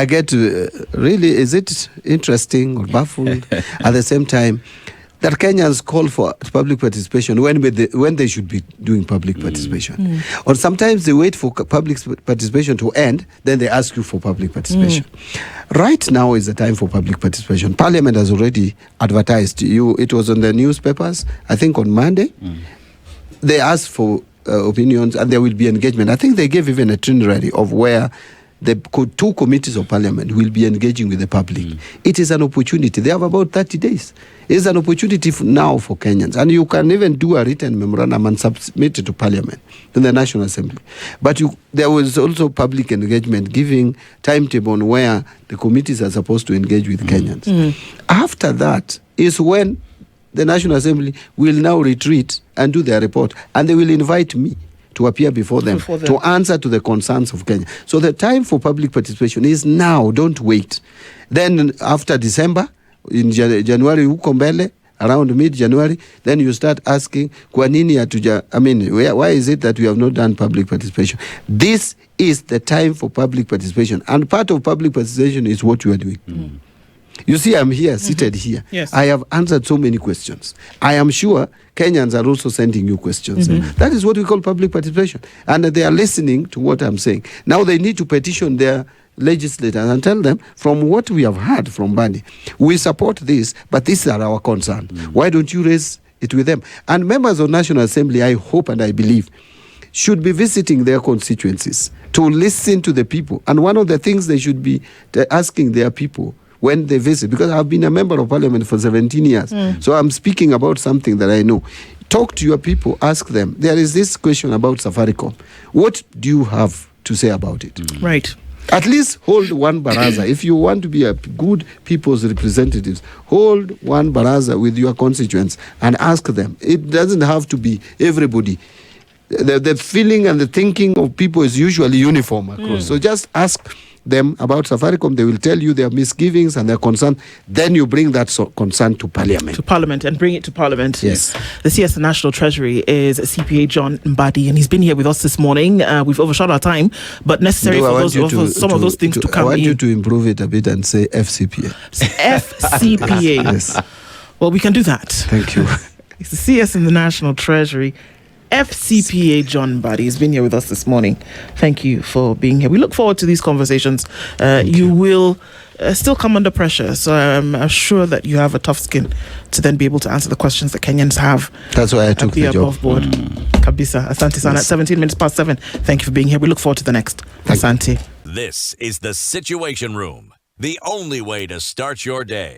get really, is it interesting or baffled at the same time that Kenyans call for public participation when they should be doing public participation. Or sometimes they wait for public participation to end, then they ask you for public participation. Right now is the time for public participation. Parliament has already advertised. It was on the newspapers, I think on Monday. They asked for opinions, and there will be engagement. I think they gave even a itinerary of where the two committees of parliament will be engaging with the public. It is an opportunity. They have about 30 days. It's an opportunity now for Kenyans. And you can even do a written memorandum and submit it to parliament, to the National Assembly. But there was also public engagement, giving timetable on where the committees are supposed to engage with Kenyans. After that is when the National Assembly will now retreat and do their report, and they will invite me to appear before them to answer to the concerns of Kenya. So the time for public participation is now. Don't wait. Then after December, in January, around mid-January, then you start asking, why is it that we have not done public participation? This is the time for public participation. And part of public participation is what you are doing. You see, I'm here, seated here. Yes. I have answered so many questions. I am sure Kenyans are also sending you questions. That is what we call public participation. And they are listening to what I'm saying. Now they need to petition their legislators and tell them, from what we have heard from Mbadi, we support this, but these are our concerns. Why don't you raise it with them? And members of National Assembly, I hope and I believe, should be visiting their constituencies to listen to the people. And one of the things they should be asking their people when they visit, because I've been a member of parliament for 17 years, so I'm speaking about something that I know. Talk to your people, ask them, there is this question about Safaricom. What do you have to say about it? Right. At least hold one baraza. If you want to be a good people's representatives, hold one baraza with your constituents and ask them. It doesn't have to be everybody. The feeling and the thinking of people is usually uniform across. So just ask them about Safaricom. They will tell you their misgivings and their concern. Then you bring that concern to parliament. To parliament, and bring it to parliament. Yes. The CS National Treasury is CPA John Mbadi, and he's been here with us this morning. We've overshot our time, but necessary for some of those things to come in. I want you to improve it a bit and say FCPA. FCPA. Yes. Well, we can do that. Thank you. It's the CS in the National Treasury. FCPA John Mbadi has been here with us this morning. Thank you for being here. We look forward to these conversations. You will still come under pressure, so I'm sure that you have a tough skin to then be able to answer the questions that Kenyans have. That's why I took the job. Above board. Kabisa. Asante Sana. At 17 minutes past 7. Thank you for being here. We look forward to the next. Asante. This is the Situation Room, the only way to start your day.